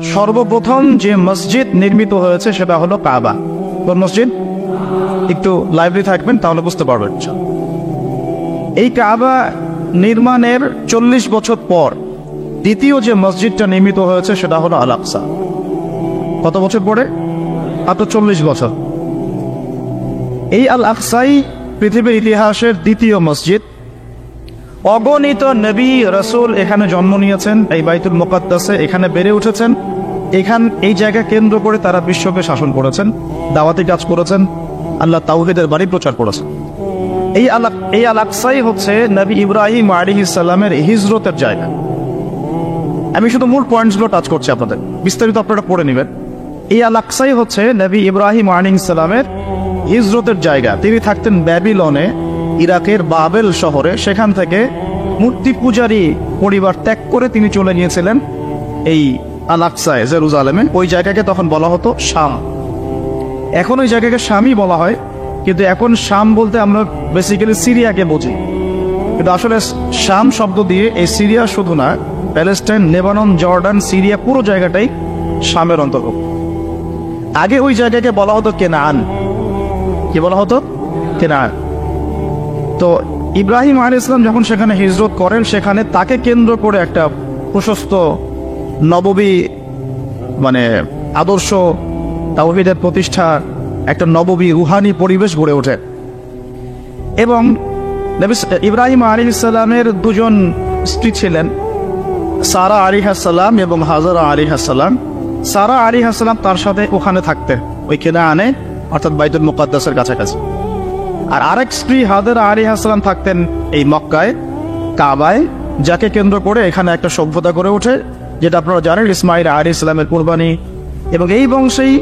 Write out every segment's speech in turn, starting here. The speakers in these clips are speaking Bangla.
সর্বপ্রথম যে মসজিদ নির্মিত হয়েছে সেটা হলো কাবা। কোন মসজিদ? একটু লাইব্রেরি থাকবেন তাহলে বুঝতে পারবেন। এই কাবা নির্মাণের 40 বছর পর দ্বিতীয় যে মসজিদটা নির্মিত হয়েছে সেটা হলো আল আকসা। কত বছর পরে? মাত্র 40 বছর। এই আল আকসাই পৃথিবীর ইতিহাসের দ্বিতীয় মসজিদ। অগণিত নবী রাসূল এখানে জন্ম নিয়েছেন, এই বাইতুল মুকাদ্দাসে এখানে বেড়ে উঠেছেন। এই জায়গা কেন্দ্র করে তারা বিশ্বকে শাসন করেছেন, দাওয়াতি কাজ করেছেন, আল্লাহ তাওহীদের বাণী প্রচার করেছেন। এই আল আকসাই হচ্ছে নবী ইব্রাহিম আলাইহিস সালামের হিজরতের জায়গা। আমি শুধু মূল পয়েন্টসগুলো টাচ করছি, আপনাদের বিস্তারিত আপনারা পড়ে নেবেন। এই আল আকসাই হচ্ছে নবী ইব্রাহিম আলাইহিস সালামের হিজরতের জায়গা। তিনি থাকতেন ব্যাবিলনে, ইরাকের বাবেল শহরে। সেখান থেকে মূর্তি পূজারী পরিবার ত্যাগ করে তিনি চলে গিয়েছিলেন এই আল আকসায়, জেরুজালেমে। ওই জায়গাকে তখন বলা হতো শাম। এখন ওই জায়গাকে শামই বলা হয়, কিন্তু এখন শাম বলতে আমরা বেসিক্যালি সিরিয়াকে বুঝি, কিন্তু আসলে শাম শব্দ দিয়ে এই সিরিয়া শুধু না, প্যালেস্টাইন, লেবানন, জর্ডান, সিরিয়া পুরো জায়গাটাই শামের অন্তর্ভুক্ত। আগে ওই জায়গাকে বলা হতো কেনান। কি বলা হতো? কেনান। তো ইব্রাহিম আলাইহিস সালাম যখন সেখানে হিজরত করেন, সেখানে তাকে কেন্দ্র করে একটা প্রশস্ত নববী আদর্শ তাওহীদের প্রতিষ্ঠা, একটা নববী রুহানি পরিবেশ গড়ে ওঠে। এবং ইব্রাহিম আলাইহিস সালামের দুজন স্ত্রী ছিলেন, সারা আলাইহিস সালাম এবং হাজারা আলাইহিস সালাম। সারা আলাইহিস সালাম তার সাথে ওখানে থাকতেন, ওই কেনানে, অর্থাৎ বাইতুল মুকাদ্দাসের কাছাকাছি। আর আরেক স্ত্রী হাজারা আলাইহিস সালাম থাকতেন এই মক্কায়, কাবায়, যাকে কেন্দ্র করে এখানে একটা সভ্যতা গড়ে ওঠে, যেটা আপনারা জানেন ইসমাইল আলাইহিস সালামের কুরবানি। এবং এই বংশেই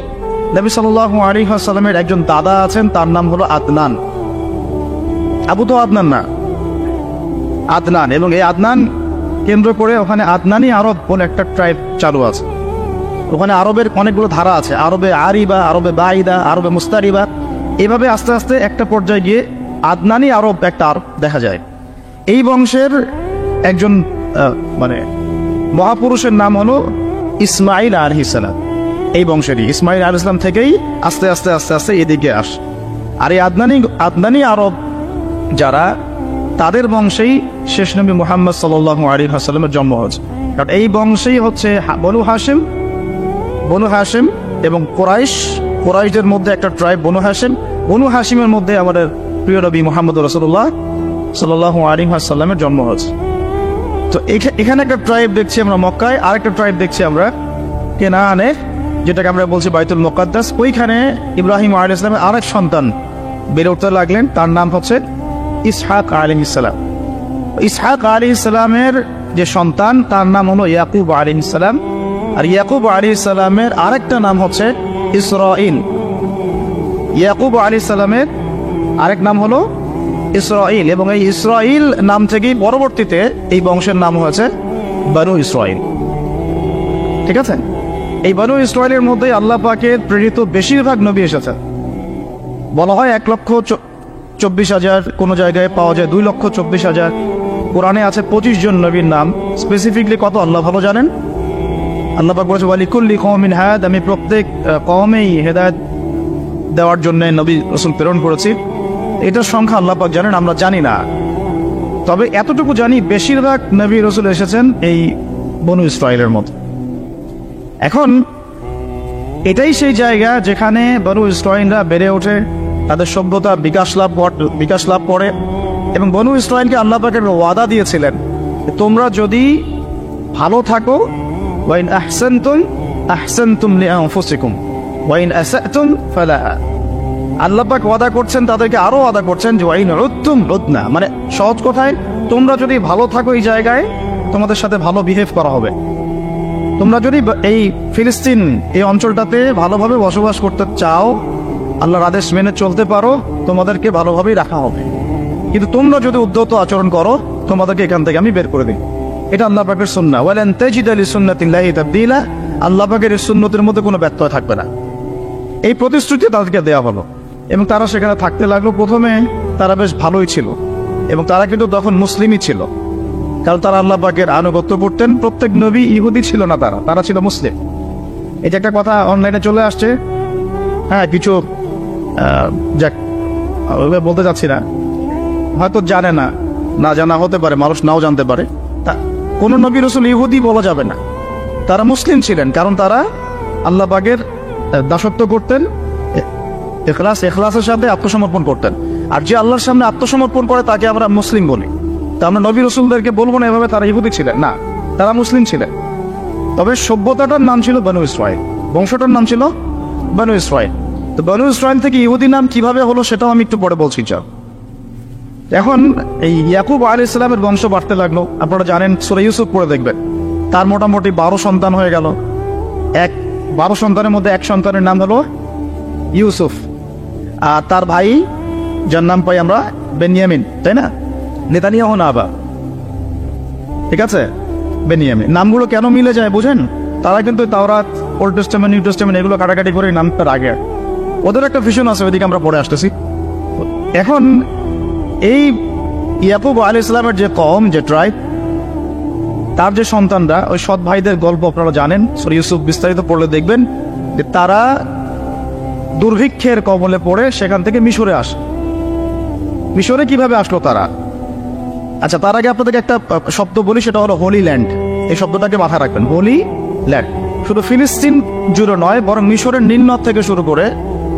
নবী সাল্লাল্লাহু আলাইহি ওয়াসাল্লামের একজন দাদা আছেন, তার নাম হলো আদনান। আবু তো আদনান না, আদনান। এবং এই আদনান কেন্দ্র করে ওখানে আদনানি আরব বলে একটা ট্রাইব চালু আছে। ওখানে আরবের অনেকগুলো ধারা আছে, আরবে আরিবা, আরবে বাইদা, আরবে মুস্তারিবা। এভাবে আস্তে আস্তে একটা পর্যায়ে গিয়ে আদনানি আরব একটা আরব দেখা যায়। এই বংশের একজন মহাপুরুষের নাম হলো ইসমাইল আলাইহিস সালাম। এই বংশেরই ইসমাইল আলাইহিস সালাম থেকেই আস্তে আস্তে আস্তে আস্তে এদিকে আস। আর এই আদনানি আরব যারা, তাদের বংশেই শেষ নবী মুহাম্মদ সাল্লাল্লাহু আলাইহি ওয়াসাল্লামের জন্ম হয়েছে। কারণ এই বংশেই হচ্ছে বনু হাশিম এবং কোরাইশদের মধ্যে একটা ট্রাইব বনু হাশিম। বনু হাশিমের মধ্যে আমাদের প্রিয় নবী মুহাম্মদ রাসূলুল্লাহ সাল্লাল্লাহু আলাইহি ওয়াসাল্লামের জন্ম হয়েছে। তো এখানে একটা ট্রাইব দেখছি আমরা মক্কায়, আরেকটা ট্রাইব দেখছি আমরা কেনানে, যেটাকে আমরা বলছি বাইতুল মুকাদ্দাস। ওইখানে ইব্রাহিম আলাইহিস সালামের আরেক সন্তান বেড়ে উঠতে লাগলেন, তার নাম হচ্ছে ইসহাক আলাইহিস সালাম। ইসহাক আলাইহিস সালামের যে সন্তান, তার নাম হলো ইয়াকুব আলাইহিস সালাম। আর ইয়াকুব আলাইহিস সালামের আরেকটা নাম হচ্ছে ইসরাঈল। ইয়াকুব আলাইহিস সালামের আরেক নাম হলো ইসরাঈল, এবং এই ইসরাঈল নাম থেকেই পরবর্তীতে এই বংশের নাম হয়েছে বনু ইসরাঈল। ঠিক আছে? এই বনু ইসরাঈলের মধ্যে আল্লাহ পাকের প্রেরিত বেশিরভাগ নবী এসেছে। বলা হয় 1,24,000, কোনো জায়গায় পাওয়া যায় 2,24,000। কোরআনে আছে 25 জন নবীর নাম। স্পেসিফিকলি কত আল্লাহ ভালো জানেন। আল্লাহ পাক বলেছে ওয়ালিকুল্লি কওমিন হাদ, আমি প্রত্যেক কওমেই হেদায়েত দেওয়ার জন্য নবী রাসূল প্রেরণ করেছি। এটার সংখ্যা আল্লাহ পাক জানেন, আমরা জানি না। তবে এতটুকু জানি, বেশিরভাগ নবী রাসূল এসেছেন এই বনু ইসরাঈলের মধ্যে। এখন এটাই সেই জায়গা যেখানে বনু ইসরাঈলরা বেড়ে ওঠে, তাদের সভ্যতা বিকাশ লাভ করে। এবং বনু ইসরাঈলকে আল্লাহ পাকের ওয়াদা দিয়েছিলেন, তোমরা যদি ভালো থাকো, ওয়াইন আহসানতুম লিআনফুসিকুম ওয়াইন আসাতুম ফালাহা। আল্লাহ পাক ওয়াদা করছেন, তাদেরকে আরো ওয়াদা করছেন যে ওয়াইন উদ্তুম উদনা, সহজ কথায়, তোমরা যদি ভালো থাকো এই জায়গায়, তোমাদের সাথে ভালো বিহেভ করা হবে। তোমরা যদি এই ফিলিস্তিন এই অঞ্চলটাতে ভালোভাবে বসবাস করতে চাও, আল্লাহর আদেশ মেনে চলতে পারো, তোমাদেরকে ভালোভাবেই রাখা হবে। কিন্তু তোমরা যদি উদ্ধত আচরণ করো, তোমাদেরকে এখান থেকে আমি বের করে দিই। এটা আল্লাহ পাকের সুন্নাহ। ওয়ালান তাজিদা লিসুন্নাতিল্লাহি তাবদীলা। আল্লাহ পাকের এই সুন্নতের মধ্যে কোনো ব্যত্যয় থাকবে না। এই প্রতিশ্রুতি তাদেরকে দেওয়া হলো এবং তারা সেখানে থাকতে লাগলো। প্রথমে তারা বেশ ভালোই ছিল, এবং তারা কিন্তু তখন মুসলিমই ছিল, কারণ তারা আল্লাহ পাকের আনুগত্য করতেন। প্রত্যেক নবী ইহুদি ছিল না, তারা ছিল মুসলিম। এই যে একটা কথা অনলাইনে চলে আসছে, হ্যাঁ কিছু যাক ওইভাবে বলতে চাচ্ছি না, হয়তো জানে না, না জানা হতে পারে, মানুষ নাও জানতে পারে। তা কোন নবী রাসূল ইহুদি বলা যাবে না, তারা মুসলিম ছিলেন, কারণ তারা আল্লাহ পাকের দাসত্ব করতেন, ইখলাসের সাথে আত্মসমর্পণ করতেন। আর যে আল্লাহর সামনে আত্মসমর্পণ করে তাকে আমরা মুসলিম বলি। তা আমরা নবী রাসূলদেরকে বলবো না এভাবে তারা ইহুদি ছিলেন, না, তারা মুসলিম ছিলেন। তবে সভ্যতাটার নাম ছিল বনু ইসরাইল, বংশটার নাম ছিল বনু ইসরাইল। তো বনু ইসরাইল থেকে ইহুদি নাম কিভাবে হলো সেটাও আমি একটু পরে বলছি। চাও এখন এই ইয়াকুব আলাইহিস সালামের বংশ বাড়তে লাগলো। আপনারা জানেন, সূরা ইউসুফ পড়ে দেখবেন, তার মোটামুটি 12 সন্তান হয়ে গেল। 12 সন্তানের মধ্যে এক সন্তানের নাম হলো ইউসুফ, আর তার ভাই যার নাম পাই আমরা বেনিয়ামিন, তাই না? নেতানিয়াহু না আবার, ঠিক আছে, বেনিয়ামিন। নামগুলো কেন মিলে যায় বুঝেন? তারা কিন্তু তাওরাত, ওল্ড টেস্টামেন্ট, নিউ টেস্টামেন্ট এগুলো কাটাকাটি করে নামটার আগে ওদের একটা ভিশন আছে, ওইদিকে আমরা পড়ে আসতেছি। এখন এই ইয়াকুব আলাইহিস সালামের যে কওম, যে ট্রাইব, তার যে সন্তানরা, ওই সৎ ভাইদের গল্প আপনারা জানেন, সূরা ইউসুফ বিস্তারিত পড়লে দেখবেন যে তারা দুর্ভিক্ষের কবলে পড়ে সেখান থেকে মিশরে আসে। মিশরে কিভাবে আসলো তারা? আচ্ছা, তার আগে আপনাদেরকে একটা শব্দ বলি, সেটা হলো হোলি ল্যান্ড। এই শব্দটাকে মাথায় রাখবেন, হোলি ল্যান্ড। শুধু ফিলিস্তিন জুড়ে নয়, বরং মিশরের নীলনদ থেকে শুরু করে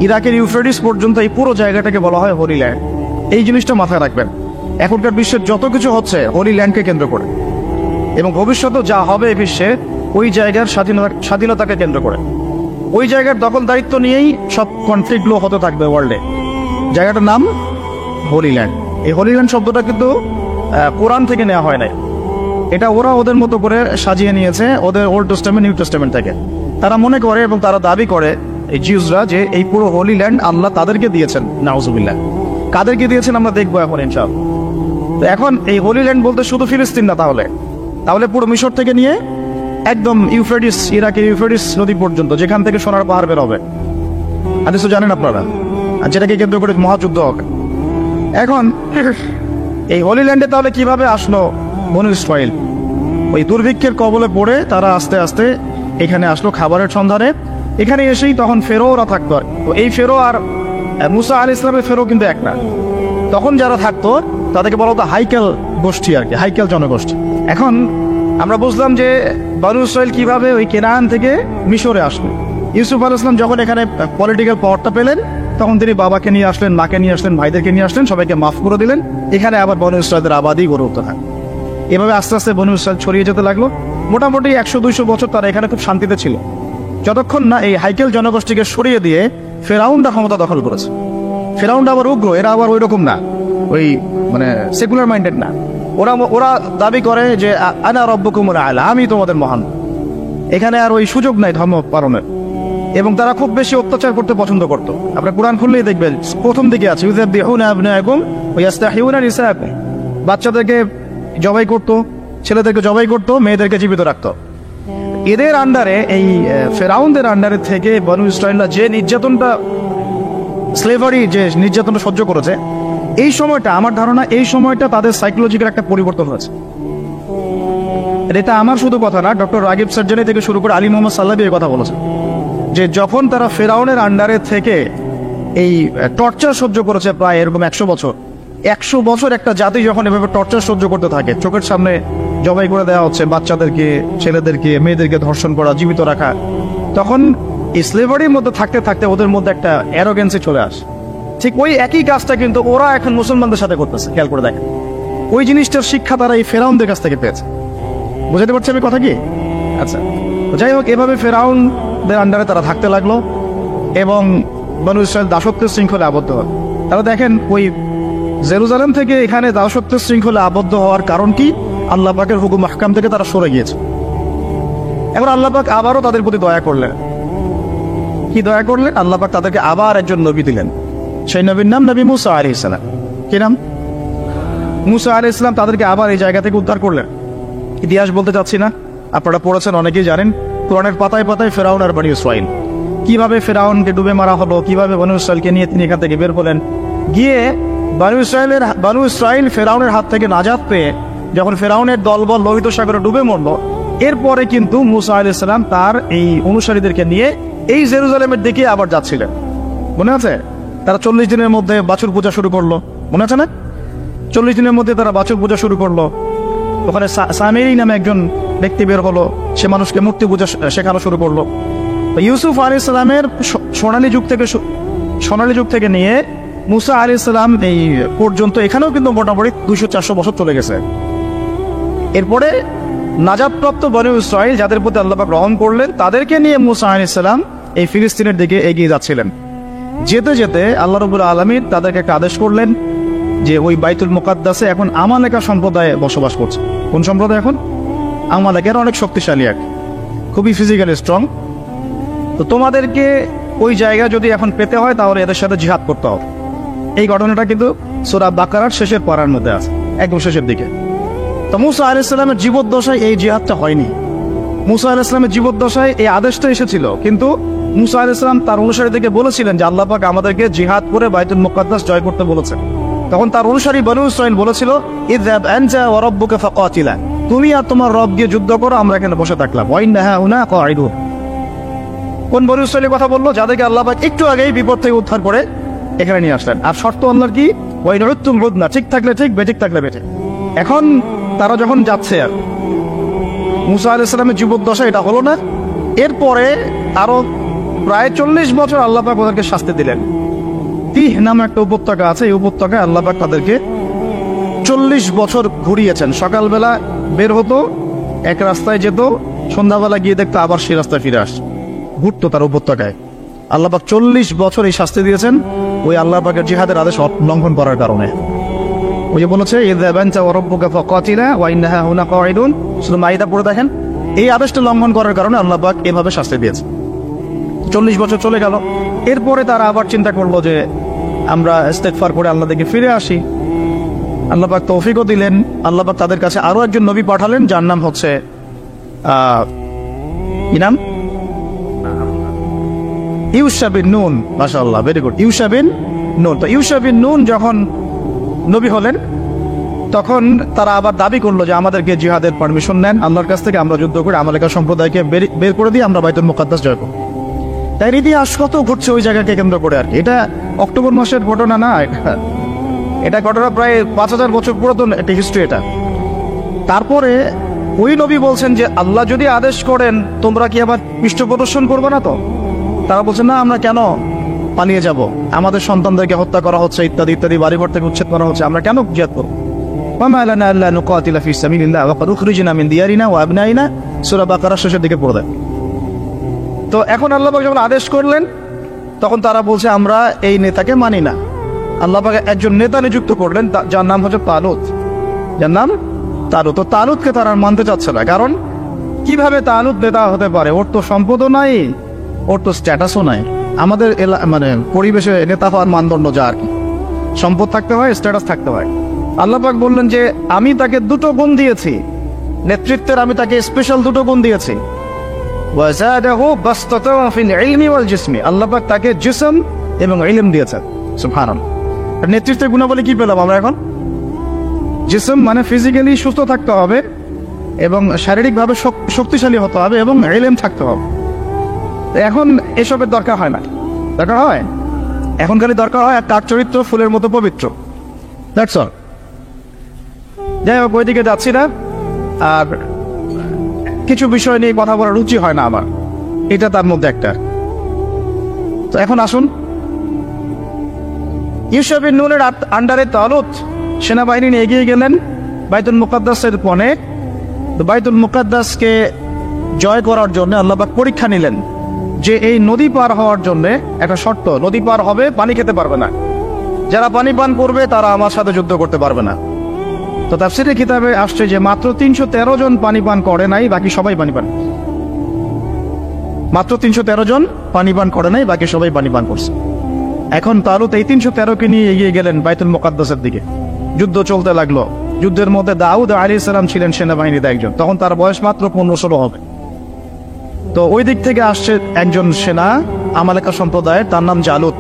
ইরাকের ইউফ্রেটিস পর্যন্ত এই পুরো জায়গাটাকে বলা হয় হোলি ল্যান্ড। এই জিনিসটা মাথায় রাখবেন। এখনকার বিশ্বের যত কিছু হচ্ছে হোলি ল্যান্ডকে কেন্দ্র করে, এবং ভবিষ্যতেও যা হবে এই বিশ্বে ওই জায়গার স্বাধীনতাকে কেন্দ্র করে, ওই জায়গার দখলদারিত্ব নিয়েই সব কনফ্লিক্টগুলো হতে থাকবে ওয়ার্ল্ডে। জায়গাটার নাম হোলি ল্যান্ড। এই হোলি ল্যান্ড শব্দটা কিন্তু কোরআন থেকে নেওয়া হয় নাই, এটা ওরা ওদের মতো করে সাজিয়ে নিয়েছে ওদের ওল্ড টেস্টামেন্ট, নিউ টেস্টামেন্ট থেকে। তারা মনে করে এবং তারা দাবি করে, এই জিউসরা, যে এই পুরো হোলি ল্যান্ড আল্লাহ তাদেরকে দিয়েছেন। নাউজুবিল্লাহ। কাদেরকে দিয়েছেন আমরা দেখবো এখন ইনশাআল্লাহ। তো এখন এই হোলি ল্যান্ড বলতে শুধু ফিলিস্তিন না, তাহলে পুরো মিশর থেকে নিয়ে একদম ইউফ্রেটিস, ইরাকের ইউফ্রেটিস নদী পর্যন্ত, যেখান থেকে সোনার পাহাড় বের হবে, হাদিস তো জানেন আপনারা, আর যেটাকে কেন্দ্র করে মহাযুদ্ধ হবে। এখন এই হোলি ল্যান্ডে তাহলে কিভাবে আসলো বনু ইসরাইল? ওই দুর্ভিক্ষের কবলে পড়ে তারা আস্তে আস্তে এখানে আসলো খাবারের সন্ধানে। এখানে এসেই তখন ফেরোরা থাকতো। তো এই ফেরো আর মুসা আলাইহিস সালামের ফেরো কিন্তু এক না। তখন যারা থাকতো তাদেরকে বলা হতো হাইকেল গোষ্ঠী, আর কি, হাইকেল জনগোষ্ঠী। এখন আমরা বুঝলাম যে বনু ইসরাইল কিভাবে ওই কেনান থেকে মিশরে আসলো। ইউসুফ আলাইহিস সালাম যখন এখানে পলিটিক্যাল পাওয়ারটা পেলেন, তখন তিনি বাবাকে নিয়ে আসলেন, মাকে নিয়ে আসলেন, ভাইদেরকে নিয়ে আসলেন, সবাইকে মাফ করে দিলেন। এখানে আবার বনু ইসরাইলের আবাদি গড়ে উঠতে থাকে। এভাবে আস্তে আস্তে বনু ইসরাইল ছড়িয়ে যেতে লাগলো। মোটামুটি 100-200 বছর তারা এখানে খুব শান্তিতে ছিল, যতক্ষণ না এই হাইকেল জনগোষ্ঠীকে সরিয়ে দিয়ে ফেরাউনটা ক্ষমতা দখল করেছে। ফেরাউনটা আবার উগ্র, এরা আবার ওই রকম না, ওই মানে সেকুলার মাইন্ডেড না। ওরা দাবি করে যে আনা রব্বুকুমুল আ'লা, আমি তোমাদের মহান। এখানে আর ওই সুযোগ নাই ধর্ম পালনের, এবং তারা খুব বেশি অত্যাচার করতে পছন্দ করত। আপনারা কুরআন খুললেই দেখবেন প্রথম দিকে আছে ইউযাবিহুনা আবনাআকুম ওয়া ইস্তাহিউনা নিসাআকুম। বাচ্চাদেরকে জবাই করত, ছেলেদেরকে জবাই করত, মেয়েদেরকে জীবিত রাখত। এদের আন্ডারে, এই ফেরাউনদের আন্ডারে থেকে বনু ইসরাইলরা যে নির্যাতনটা, স্লেভারি যে নির্যাতনটা সহ্য করেছে, এই সময়টা, আমার ধারণা এই সময়টা তাদের সাইকোলজিক্যাল একটা পরিবর্তন হয়েছে। এটা আমার শুধু কথা না, ডক্টর রাগিব সার্জারি থেকে শুরু করে আলী মোহাম্মদ সাল্লাবি এই কথা বলেছে, যে যখন তারা ফেরাউনের আন্ডারে থেকে এই টর্চার সহ্য করেছে প্রায় এরকম 100 বছর, 100 বছর একটা জাতি যখন এভাবে টর্চার সহ্য করতে থাকে, চোখের সামনে জবাই করে দেওয়া হচ্ছে বাচ্চাদেরকে, ছেলেদেরকে, মেয়েদেরকে ধর্ষণ করা, জীবিত রাখা, তখন এই স্লেভারির মধ্যে থাকতে থাকতে ওদের মধ্যে একটা অ্যারোগেন্সি চলে আসে। ঠিক ওই একই কাজটা কিন্তু ওরা এখন মুসলমানদের সাথে করতেছে। খেয়াল করে দেখেন, ওই জিনিসটার শিক্ষা তারা এই ফেরাউনদের কাছ থেকে পেয়েছে। বুঝতে পারছি আমি কথা কি? আচ্ছা, যাই হোক, এভাবে ফেরাউনদের আন্ডারে তারা থাকতে লাগলো এবং বনু ইসরাইল দাসত্বের শৃঙ্খলে আবদ্ধ হয়। তারা দেখেন ওই জেরুজালেম থেকে এখানে দাসত্বের শৃঙ্খলে আবদ্ধ হওয়ার কারণ কি? আল্লাহ পাকের হুকুম আহকাম থেকে তারা সরে গিয়েছে। এবার আল্লাহ পাক আবারও তাদের প্রতি দয়া করলেন। কি দয়া করলেন? আল্লাহ পাক তাদেরকে আবার একজন নবী দিলেন। সেই নবীর নাম নবী মুসা আলাইহিস সালাম। কি নাম? মুসা আলাইহিস সালাম। তাদেরকে আবার এই জায়গা থেকে উদ্ধার করলেন। ইতিহাস বলতে চাচ্ছি না, আপনারা পড়েছেন, অনেকেই জানেন। কোরআনের পাতায় পাতায় ফেরাউন আর বনী ইসরাইল, কিভাবে ফেরাউনকে ডুবে মারা হলো, কিভাবে বনী ইসরাইলকে নিয়ে তিনি এখান থেকে বের হলেন, গিয়ে বনী ইসরাইল ফেরাউনের হাত থেকে নাজাত পেয়ে যখন ফেরাউনের দলবল লোহিত সাগরে ডুবে মরলো, এরপরে কিন্তু মুসা আলাইহিস সালাম তার এই অনুসারীদেরকে নিয়ে এই জেরুজালেমের দিকে আবার যাচ্ছিলেন। মনে আছে? তারা 40 দিনের মধ্যে বাছুর পূজা শুরু করলো, মনে আছে না? 40 দিনের মধ্যে তারা বাছুর পূজা শুরু করলো। ওখানে সামিরি নামে একজন ব্যক্তি বের হলো, সে মানুষকে মূর্তি পূজা শেখানো শুরু করলো। ইউসুফ আলাইহিস সালামের সোনালী যুগ থেকে নিয়ে মুসা আলাইহিস সালাম এই পর্যন্ত এখানেও কিন্তু মোটামুটি 200-400 বছর চলে গেছে। এরপরে নাজাতপ্রাপ্ত বনী ইসরাইল যাদের প্রতি আল্লাহ পাক রহম করলেন, তাদেরকে নিয়ে মুসা আলাইহিস সালাম এই ফিলিস্তিনের দিকে এগিয়ে যাচ্ছিলেন। যেতে যেতে আল্লাহ রাব্বুল আলামিন তাদেরকে একটা আদেশ করলেন যে ওই বাইতুল মুকাদ্দাসে এখন আমালেকা সম্প্রদায় বসবাস করছে। কোন সম্প্রদায়? এখন আমালেকের অনেক শক্তিশালী, এক খুবই ফিজিক্যালি স্ট্রং। তো তোমাদেরকে ওই জায়গা যদি এখন পেতে হয় তাহলে এদের সাথে জিহাদ করতে হবে। এই ঘটনাটা কিন্তু সূরা বাকারার শেষের পারার মধ্যে আছে, একদম শেষের দিকে। তো মুসা আলাইহিস সালামের জীবদ্দশায় এই জিহাদটা হয়নি। মুসা আলাইহিস সালামের জীবদ্দশায় এই আদেশটা এসেছিল, কিন্তু মুসা আলাইহিস সালাম তার অনুসারীদেরকে বলেছিলেন যে আল্লাহ পাক আমাদেরকে জিহাদ করে বাইতুল মুকাদ্দাস জয় করতে বলেছেন। তখন তার অনুসারী বনী ইসরাইল বলেছিল, ইযহাব আনতা ওয়া রাব্বুকা ফাকাতিলা, তুমি আর তোমার রব গিয়ে যুদ্ধ করো, আমরা এখানে বসে থাকলাম। ওয়া ইন্না হাউনা কাঈদুন। কোন বনী ইসরাইলের কথা বললো? যাদেরকে আল্লাহ পাক একটু আগেই বিপদ থেকে উদ্ধার করে এখানে নিয়ে আসলেন। আর শর্ত আল্লাহর কি? ওয়া ইন উদ্তুম উদনা, ঠিক থাকলে ঠিক, বেঠিক থাকলে বেঠিক। এখন তারা যখন যাচ্ছে, আর মুসা আলাইহিস সালামের জীবদ্দশা এটা হলো না। এরপরে আরো প্রায় 40 বছর আল্লাহ পাক ওদেরকে শাস্তি দিলেন। তিহ নামে একটা উপত্যকা আছে, এই উপত্যকায় আল্লাহ পাক তাদেরকে 40 বছর ঘুরিয়েছেন। সকালবেলা বের হতো, এক রাস্তায় যেত, সন্ধ্যাবেলা গিয়ে দেখতো আবার সেই রাস্তায় ফিরে আসছে, ঘুরতো তার উপত্যকায়। আল্লাহ পাক 40 বছর এই শাস্তি দিয়েছেন ওই আল্লাহ পাকের জিহাদের আদেশ লঙ্ঘন করার কারণে। ওই যে বলেছে ইযহাব আনতা ওয়া রাব্বুকা ফাকাতিলা ওয়া ইন্না হাউনা কাঈদুন, সূরা মাইদা পড়ে দেখেন। এই আদেশটা লঙ্ঘন করার কারণে আল্লাহ পাক এভাবে শাস্তি দিয়েছে। 40 বছর চলে গেল। এরপরে তারা আবার চিন্তা করলো যে আমরা ইস্তেগফার করে আল্লাহ দিকে ফিরে আসি। আল্লাহ পাক তৌফিকও দিলেন। আল্লাহ পাক তাদের কাছে আরো একজন নবী পাঠালেন, যার নাম হচ্ছে কি নাম? ইউশা বিন নুন। মাশাআল্লাহ, ভেরি গুড। ইউশা বিন নুন। তো ইউশা বিন নুন যখন নবী হলেন, তখন তারা আবার দাবি করলো যে আমাদেরকে জিহাদের পারমিশন নেন আল্লাহর কাছ থেকে, আমরা যুদ্ধ করে আমালেকা সম্প্রদায়কে বের করে দিয়ে আমরা বাইতুল মুকাদ্দাস জয় করব। তাই ইতিহাস কত ঘটছে ওই জায়গাকে কেন্দ্র করে আর কি। এটা অক্টোবর মাসের ঘটনা না, এটা ঘটনা প্রায় 5000 বছর পুরাতন একটা হিস্ট্রি এটা। তারপরে ওই নবী বলছেন যে আল্লাহ যদি আদেশ করেন তোমরা কি আবার পৃষ্ঠ প্রদর্শন করবে না? তো তারা বলছে না, আমরা কেন পালিয়ে যাব? আমাদের সন্তানদেরকে হত্যা করা হচ্ছে, ইত্যাদি ইত্যাদি, বাড়িঘর থেকে উচ্ছেদ করা হচ্ছে, আমরা কেন জিহাদ করব? ওয়া মা লানা আল্লা নুকাতিলা ফি সাবিলিল্লাহ ওয়া কাদ উখরিজনা মিন দিয়ারিনা ওয়া আবনাইনা, সূরা বাকারার শেষের দিকে পড়ে দেন। তো এখন আল্লাহ পাক যখন আদেশ করলেন, তখন তারা বলছে আমরা এই নেতাকে মানি না। আল্লাহ পাক একজন নেতা নিযুক্ত করলেন, যার নাম হচ্ছে তালুত। যার নাম তালুত। তো তালুতকে তারা মানতে চাচ্ছে না, কারণ কিভাবে তালুত নেতা হতে পারে? ওর তো সম্পদও নাই, ওর তো স্ট্যাটাসও নাই। আমাদের মানে পরিবেশে নেতা হওয়ার মানদণ্ড যা আর কি, সম্পদ থাকতে হয়, স্ট্যাটাস থাকতে হয়। আল্লাহ পাক বললেন যে আমি তাকে দুটো গুণ দিয়েছি, নেতৃত্বের আমি তাকে স্পেশাল দুটো গুণ দিয়েছি। ওয়াজাদাহু বাসতাতান ফিল ইলমি ওয়াল জিসমি, আল্লাহ পাক তাকে জিসম এবং ইলম দিয়েছেন। সুবহানাল্লাহ। আর নেতৃত্বের গুণাবলী কি পেলাম আমরা এখন? জিসম মানে ফিজিক্যালি সুস্থ থাকতে হবে এবং শারীরিকভাবে শক্তিশালী হতে হবে এবং ইলম থাকতে হবে। এখন এসবের দরকার হয় না, দরকার হয় এখন খালি দরকার হয় তার চরিত্র ফুলের মতো পবিত্র। That's all. যাই হোক, ওইদিকে যাচ্ছি না। আর কিছু বিষয় নিয়ে কথা বলার রুচি হয় না আমার, এটা তার মধ্যে একটা। তো এখন আসুন, ইউশা বিন নুনের আন্ডারে তালুত সেনাবাহিনী নিয়ে এগিয়ে গেলেন বাইতুল মুকাদ্দাসের পণে। তো বাইতুল মুকাদ্দাসকে জয় করার জন্য আল্লাহ পাক পরীক্ষা নিলেন যে এই নদী পার হওয়ার জন্য একটা শর্ত, নদী পার হবে, পানি খেতে পারবে না। যারা পানি পান করবে তারা আমার সাথে যুদ্ধ করতে পারবে না। তো তাফসীরের কিতাবে আসছে যে মাত্র 313 জন পানি পান করে নাই, বাকি সবাই পানি পান। মাত্র 313 জন পানি পান করে নাই, বাকি সবাই পানি পান করছে। এখন তালুত এই 313কে নিয়ে এগিয়ে গেলেন বাইতুল মুকাদ্দাসের দিকে। যুদ্ধ চলতে লাগলো। যুদ্ধের মধ্যে দাউদ আলাইহিস সালাম ছিলেন সেনাবাহিনীতে একজন, তখন তার বয়স মাত্র 15-16 হবে। তো ওই দিক থেকে আসছে একজন সেনা আমালেকা সম্প্রদায়ের, তার নাম জালুত।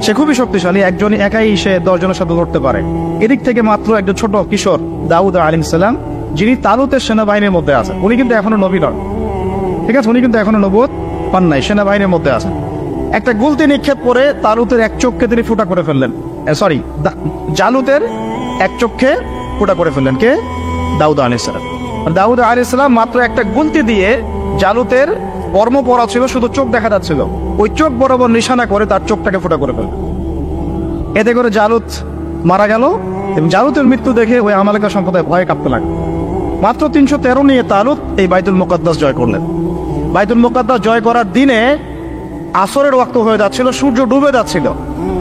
সে খুবই শক্তিশালী, একজনই একাই সে 10 জনের সাথে লড়তে পারে। এদিক থেকে মাত্র একজন ছোট কিশোর দাউদ আলাইহিস সালাম, যিনি তালুতের সেনাবাহিনীর মধ্যে আছেন, উনি কিন্তু এখনো নবী নন, ঠিক আছে, উনি কিন্তু এখনো নবুয়ত পান নাই, সেনাবাহিনীর মধ্যে আছেন। একটা গুলতি নিক্ষেপ করে তালুতের এক চোখকে তিনি ফুটা করে ফেললেন, সরি জালুতের এক চোখকে ফুটা করে ফেললেন কে? দাউদ আলাইহিস সালাম। দাউদ আলাইহিস সালাম মাত্র একটা গুলতি দিয়ে জালুতের বর্ম পরা ছিল, শুধু চোখ দেখা যাচ্ছিল, ওই চোখ বরাবর নিশানা করে তার চোখটাকে ফুটা করে ফেললেন। এতে করে জালুত মারা গেল এবং জালুতের মৃত্যু দেখে ওই আমালেকা সম্প্রদায় ভয়ে কাঁপতে লাগলো। মাত্র 313 নিয়ে তালুত এই বাইতুল মুকাদ্দাস জয় করলেন। বাইতুল মুকাদ্দাস জয় করার দিনে আসরের ওয়াক্ত হয়ে যাচ্ছিল, সূর্য ডুবে যাচ্ছিল।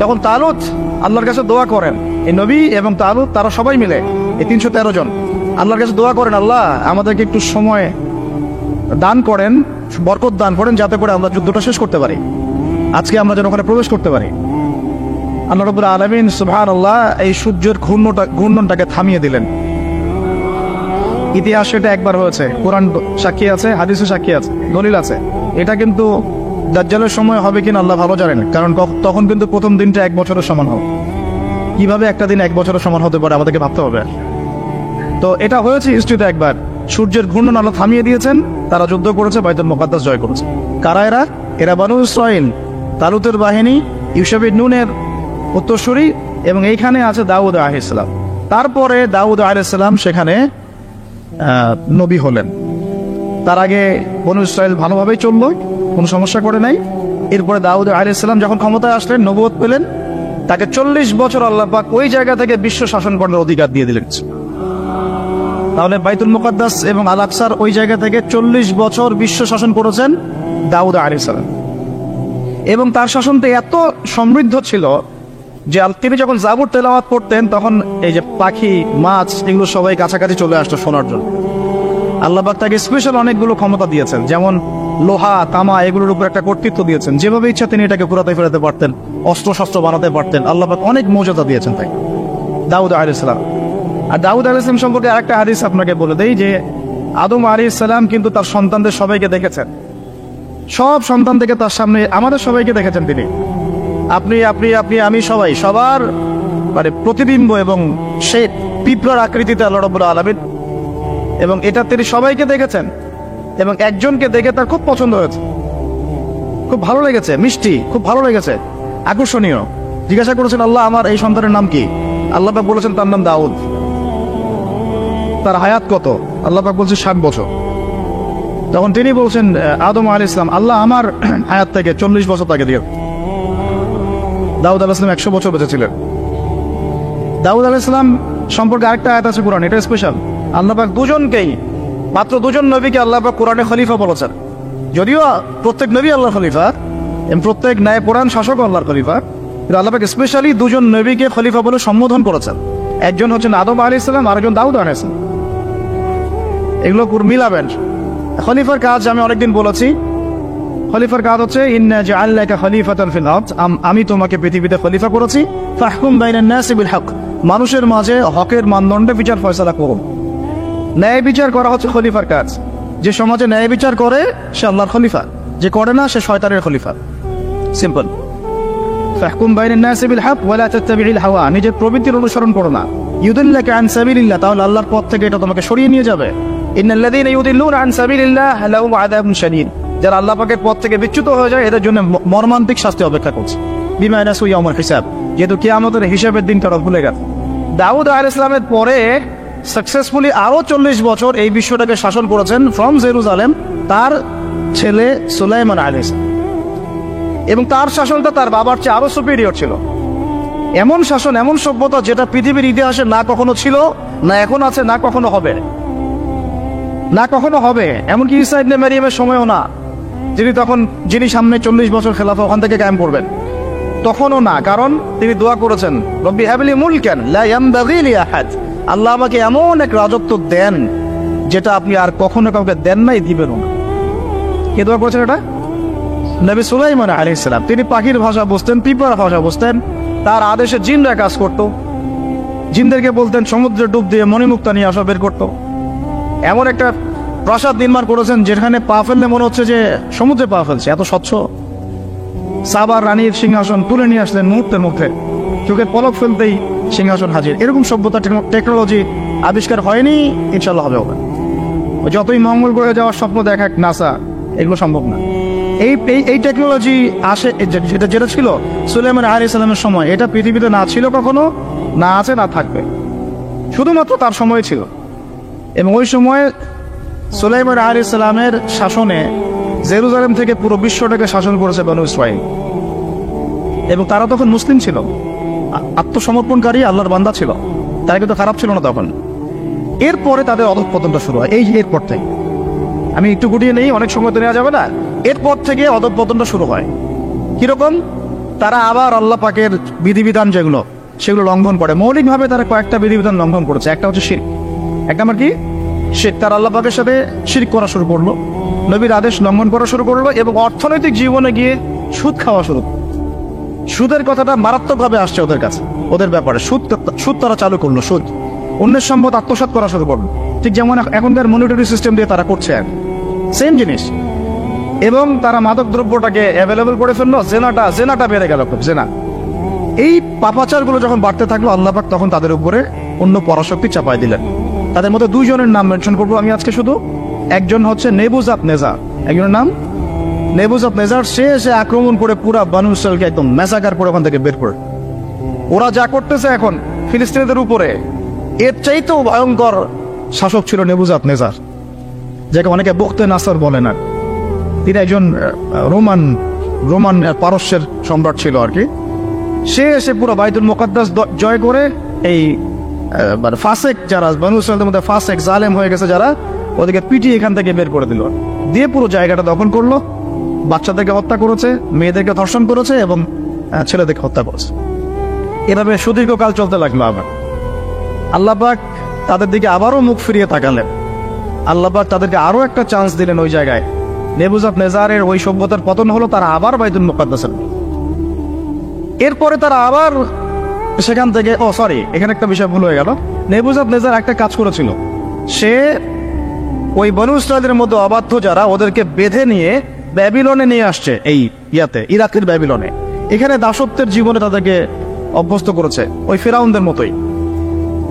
তখন তালুত আল্লাহর কাছে দোয়া করেন, এই নবী এবং তালুত তারা সবাই মিলে এই 313 জন আল্লাহর কাছে দোয়া করেন, আল্লাহ আমাদেরকে একটু সময় দান করেন, বরকত দান করেন, যাতে করে আমরা যুদ্ধটা শেষ করতে পারি, আজকে আমরা যেন ওখানে প্রবেশ করতে পারি। আল্লাহ রাব্বুল আলামিন সুবহানাল্লাহ এই সূর্যের ঘূর্ণনটাকে থামিয়ে দিলেন। ইতিহাস এটা একবার হয়েছে, কোরআন সাক্ষী আছে, হাদিসে সাক্ষী আছে, দলিল আছে। এটা কিন্তু দাজ্জালের সময় হবে কিনা আল্লাহ ভালো জানেন, কারণ তখন কিন্তু প্রথম দিনটা 1 বছরের সমান হবে। কিভাবে একটা দিন 1 বছরের সমান হতে পারে আমাদেরকে ভাবতে হবে। তো এটা হয়েছে হিস্ট্রিতে একবার, সূর্যের ঘূর্ণন আল্লাহ থামিয়ে দিয়েছেন, তারা যুদ্ধ করেছে, বাইতুল মুকাদ্দাস জয় করেছে। কারা এরা? এরা বনু ইসরাইল, তালুতের বাহিনী, ইউসুফ ইবনে নুনের উত্তরসূরি, এবং এইখানে আছে দাউদ আলাইহিস সালাম। তারপরে দাউদ আলাইহিস সালাম সেখানে নবী হলেন। তার আগে বনু ইসরাইল ভালোভাবেই চললো, কোনো সমস্যা করে নাই। এরপরে দাউদ আলাইহিস সালাম যখন ক্ষমতায় আসলেন, নবুয়ত পেলেন, তাকে 40 বছর আল্লাহ পাক ওই জায়গা থেকে বিশ্ব শাসন করার অধিকার দিয়ে দিলেন। তাহলে বাইতুল মুকাদ্দাস এবং আল আকসার ওই জায়গা থেকে 40 বছর বিশ্ব শাসন করেছেন দাউদ আলাইহিস সালাম। এবং তার শাসনটা এত সমৃদ্ধ ছিল যে তিনি যখন জাবুর তেলাওয়াত করতেন, তখন এই যে পাখি, মাছ, এগুলো সবাই কাছাকাছি চলে আসতো শোনার জন্য। আল্লাহ পাক তাকে স্পেশাল অনেকগুলো ক্ষমতা দিয়েছেন, যেমন লোহা, তামা, এগুলোর উপর একটা কর্তৃত্ব দিয়েছেন। যেভাবে ইচ্ছা তিনি এটাকে পুরাতে ফেরাতে পারতেন, অস্ত্র শস্ত্র বানাতে পারতেন। আল্লাহ পাক অনেক মর্যাদা দিয়েছেন তাই দাউদ আলাইহিস সালাম। আর দাউদ আলাইহিস সালাম সম্পর্কে আরেকটা হাদিস আপনাকে বলে দেই, যে আদম আলাইহিস সালাম কিন্তু তার সন্তানদের সবাইকে দেখেছেন, সব সন্তান থেকে তার সামনে আমাদের সবাইকে দেখেছেন তিনি। আপনি আপনি আপনি আমি সবাই, সবার মানে প্রতিবিম্ব, এবং সেই পিঁপড়ার আকৃতিতে আল্লাহ রাব্বুল আলামিন, এবং এটা তিনি সবাইকে দেখেছেন। এবং একজনকে দেখে তার খুব পছন্দ হয়েছে, খুব ভালো লেগেছে, মিষ্টি, খুব ভালো লেগেছে, আকর্ষণীয়। জিজ্ঞাসা করেছেন, আল্লাহ আমার এই সন্তানের নাম কি? আল্লাহ পাক বলেছেন তার নাম দাউদ। তার হায়াত কত? আল্লাহ পাক বলছে 60 বছর। তখন তিনি বলছেন আদম আলাইহিস সালাম, আল্লাহ আমার হায়াত থেকে 40 বছর তাকে দিয়ে। দাউদ আলাইহিস সালাম 100 বছর বেঁচে ছিলেন। দাউদ আলাইহিস সালাম সম্পর্কে আরেকটা আয়াত আছে কোরআন, এটা স্পেশাল। আল্লাহ পাক দুজনকেই, মাত্র 2জন নবীকে আল্লাহ পাক কোরআনে খলিফা বলেছেন। যদিও প্রত্যেক নবী আল্লাহর খলিফা এবং প্রত্যেক ন্যায়পরায়ণ শাসক আল্লাহর খলিফা, কিন্তু আল্লাহ পাক স্পেশালি 2জন নবীকে খলিফা বলে সম্বোধন করেছেন। একজন হচ্ছেন আদম আলাইহিস সালাম, আরেকজন দাউদ আলাইহিস সালাম। এগুলো মিলাবেন। খলিফার কাজ আমি অনেকদিন বলেছি, খলিফার কাজ হচ্ছে ইন্না জাআলনাকা খলিফাতান ফিল আরদ, আমি তোমাকে পৃথিবীতে খলিফা করেছি, ফাহকুম বাইনান নাসি বিল হক, মানুষের মাঝে হকের মানদণ্ডে বিচার ফয়সালা করো। ন্যায় বিচার করা হচ্ছে খলিফার কাজ। যে সমাজে ন্যায় বিচার করে সে আল্লাহর খলিফা, যে করে না সে শয়তানের খলিফা। সিম্পল। ফাহকুম বাইনান নাসি বিল হক ওয়া লা তাত্তাবি'ল হাওয়া, নিজের প্রবৃত্তির অনুসরণ করো না। ইউদিল্লাকা আন সাবিলিল্লাহ, তাহলে আল্লাহর পথ থেকে এটা তোমাকে সরিয়ে নিয়ে যাবে। ইন্নাল্লাযীনা ইউদিল্লুনা আন সাবিলিল্লাহ লাহুম আযাবুন শাদীদ, যারা আল্লাহ পাকের পথ থেকে বিচ্যুত হয়ে যায় এদের জন্য মর্মান্তিক শাস্তি অপেক্ষা করছে। বিমা নাসু ইয়াউমুল হিসাব, যেহেতু কিয়ামতের হিসাবের দিন তারা ভুলে গেছে। দাউদ আলাইহিস সালামের পরে সাকসেসফুলি আরো 40 বছর এই বিশ্বটাকে শাসন করেছেন ফ্রম জেরুজালেম তার ছেলে সুলাইমান আলাইহিস সালাম, এবং তার শাসনটা তার বাবার চেয়ে আরো সুপিরিয়র ছিল। এমন শাসন, এমন সভ্যতা যেটা পৃথিবীর ইতিহাসে না কখনো ছিল, না এখন আছে, না কখনো হবে, না কখনো হবে। এমনকি ঈসা ইবনে মারইয়ামের সময়ও না, যিনি সামনে 40 বছর খেলাফা ওখান থেকে কায়েম করবেন, তখনও না। কারণ তিনি দোয়া করেছেন, রব্বি হাবলি মুলকান লা ইয়ানবাগি লি আহাদ, আল্লাহ আমাকে এমন এক রাজত্ব দেন যেটা আপনি আর কখনো কাউকে দেন নাই, দিবেন না। কে দোয়া করেছেন এটা? নবী সুলাইমান আলাইহিস সালাম। তিনি পাখির ভাষা বুঝতেন, পিঁপড়ার ভাষা বুঝতেন, তার আদেশে জিনরা কাজ করত। জিনদেরকে বলতেন সমুদ্রে ডুব দিয়ে মণিমুক্তা নিয়ে আসা, বের করতো। এমন একটা প্রাসাদ নির্মাণ করেছেন যেখানে পা ফেললে মনে হচ্ছে যে সমুদ্রে পা ফেলছে, এত স্বচ্ছ। সাবার রানীর সিংহাসন তুলে নিয়ে আসলেন মুহূর্তের মধ্যে, চোখের পলক ফেলতেই সিংহাসন হাজির। এরকম সভ্যতা, টেকনোলজি আবিষ্কার হয়নি, ইনশাল্লাহ হবে হবে। যতই মঙ্গল গ্রহে যাওয়ার স্বপ্ন দেখাক নাসা, এগুলো সম্ভব না। এই টেকনোলজি আসে যেটা ছিল সুলাইমান আলাইহিস সালামের সময়, এটা পৃথিবীতে না ছিল কখনো, না আছে, না থাকবে, শুধুমাত্র তার সময় ছিল। এবং ওই সময় সুলাইমান আলাইহিস সালামের শাসনে জেরুজালেম থেকে পুরো বিশ্বটাকে শাসন করেছে বনু ইসরাঈল। এবং তারা তখন মুসলিম ছিল, আত্মসমর্পণকারী আল্লাহর বান্দা ছিল, তারা কিন্তু খারাপ ছিল না তখন। এরপরে তাদের অধঃপতনটা শুরু হয়। এরপর থেকে আমি একটু গুটিয়ে নেই, অনেক সময় তো নেওয়া যাবে না। এরপর থেকে অধঃপতনটা শুরু হয়। কিরকম? তারা আবার আল্লাহ পাকের বিধিবিধান যেগুলো, সেগুলো লঙ্ঘন করে। মৌলিকভাবে তারা কয়েকটা বিধিবিধান লঙ্ঘন করেছে। একটা হচ্ছে শিরক, একটা আমার কি শিরক। তারা আল্লাহ পাকের সাথে শিরক করা শুরু করলো, নবীর আদেশ লঙ্ঘন করা শুরু করলো, এবং অর্থনৈতিক জীবনে গিয়ে সুদ খাওয়া শুরু করলো। সুদের কথাটা মারাত্মকভাবে আসছে ওদের কাছে, ওদের ব্যাপারে সুদ তারা চালু করলো। সুদ, অন্যের সম্পদ আত্মসাৎ করা শুরু করলো, ঠিক যেমন এখনকার মনিটরি সিস্টেম দিয়ে তারা করছে, সেম জিনিস। এবং তারা মাদক দ্রব্যটাকে অ্যাভেলেবল করে ফেললো, জেনাটা বেড়ে গেল খুব, জেনা। এই পাপাচারগুলো যখন বাড়তে থাকলো, আল্লাহ পাক তখন তাদের উপরে অন্য পরাশক্তি চাপাই দিলেন। তাদের মধ্যে দুইজনের নাম মেনশন করবো আমি আজকে শুধু। একজন হচ্ছে নেবুজাদনেজার, একজনের নাম নেবুজাদনেজার। সে এসে আক্রমণ করে পুরা বানু ইসরাঈলকে একদম ম্যাসাকার করে ওখান থেকে বের করে। ওরা যা করতেছে এখন ফিলিস্তিনিদের উপরে, এর চাইতেও ভয়ঙ্কর শাসক ছিল নেবুজাদনেজার, যাকে অনেকে বখতে নাসার বলে না। তিনি একজন রোমান পারস্যের সম্রাট ছিল আর কি। সে এসে পুরো বাইতুল মুকাদ্দাস জয় করে এই ফাসেক যারা বানু ইসরাঈলের মধ্যে ফাসেক জালেম হয়ে গেছে যারা, ওদেরকে পিটিয়ে এখান থেকে বের করে দিল, দিয়ে পুরো জায়গাটা দখল করলো। বাচ্চাদেরকে হত্যা করেছে, মেয়েদেরকে ধর্ষণ করেছে, এবং ছেলেদেরকে হত্যা করেছে। এভাবে সুদীর্ঘকাল চলতে লাগলো। আবার আল্লাহ পাক তাদের দিকে আবারও মুখ ফিরিয়ে তাকালেন। আল্লাহ পাক তাদেরকে আরো একটা চান্স দিলেন। ওই জায়গায় নেবুজাদনেজারের ওই সভ্যতার পতন হলো, তারা আবার বাইতুল মুকাদ্দাসে। এরপরে তারা আবার সেখান থেকে, এখানে একটা বিষয় ভুল হয়ে গেল। নেবুজাদনেজার একটা কাজ করেছিল, সে ওই বনু ইসরাঈলের মধ্যে অবাধ্য যারা, ওদেরকে বেঁধে নিয়ে ব্যাবিলনে নিয়ে আসছে, এই ইরাকের ব্যাবিলনে। এখানে দাসত্বের জীবনে তাদেরকে অভ্যস্ত করেছে, ওই ফিরাউনদের মতোই।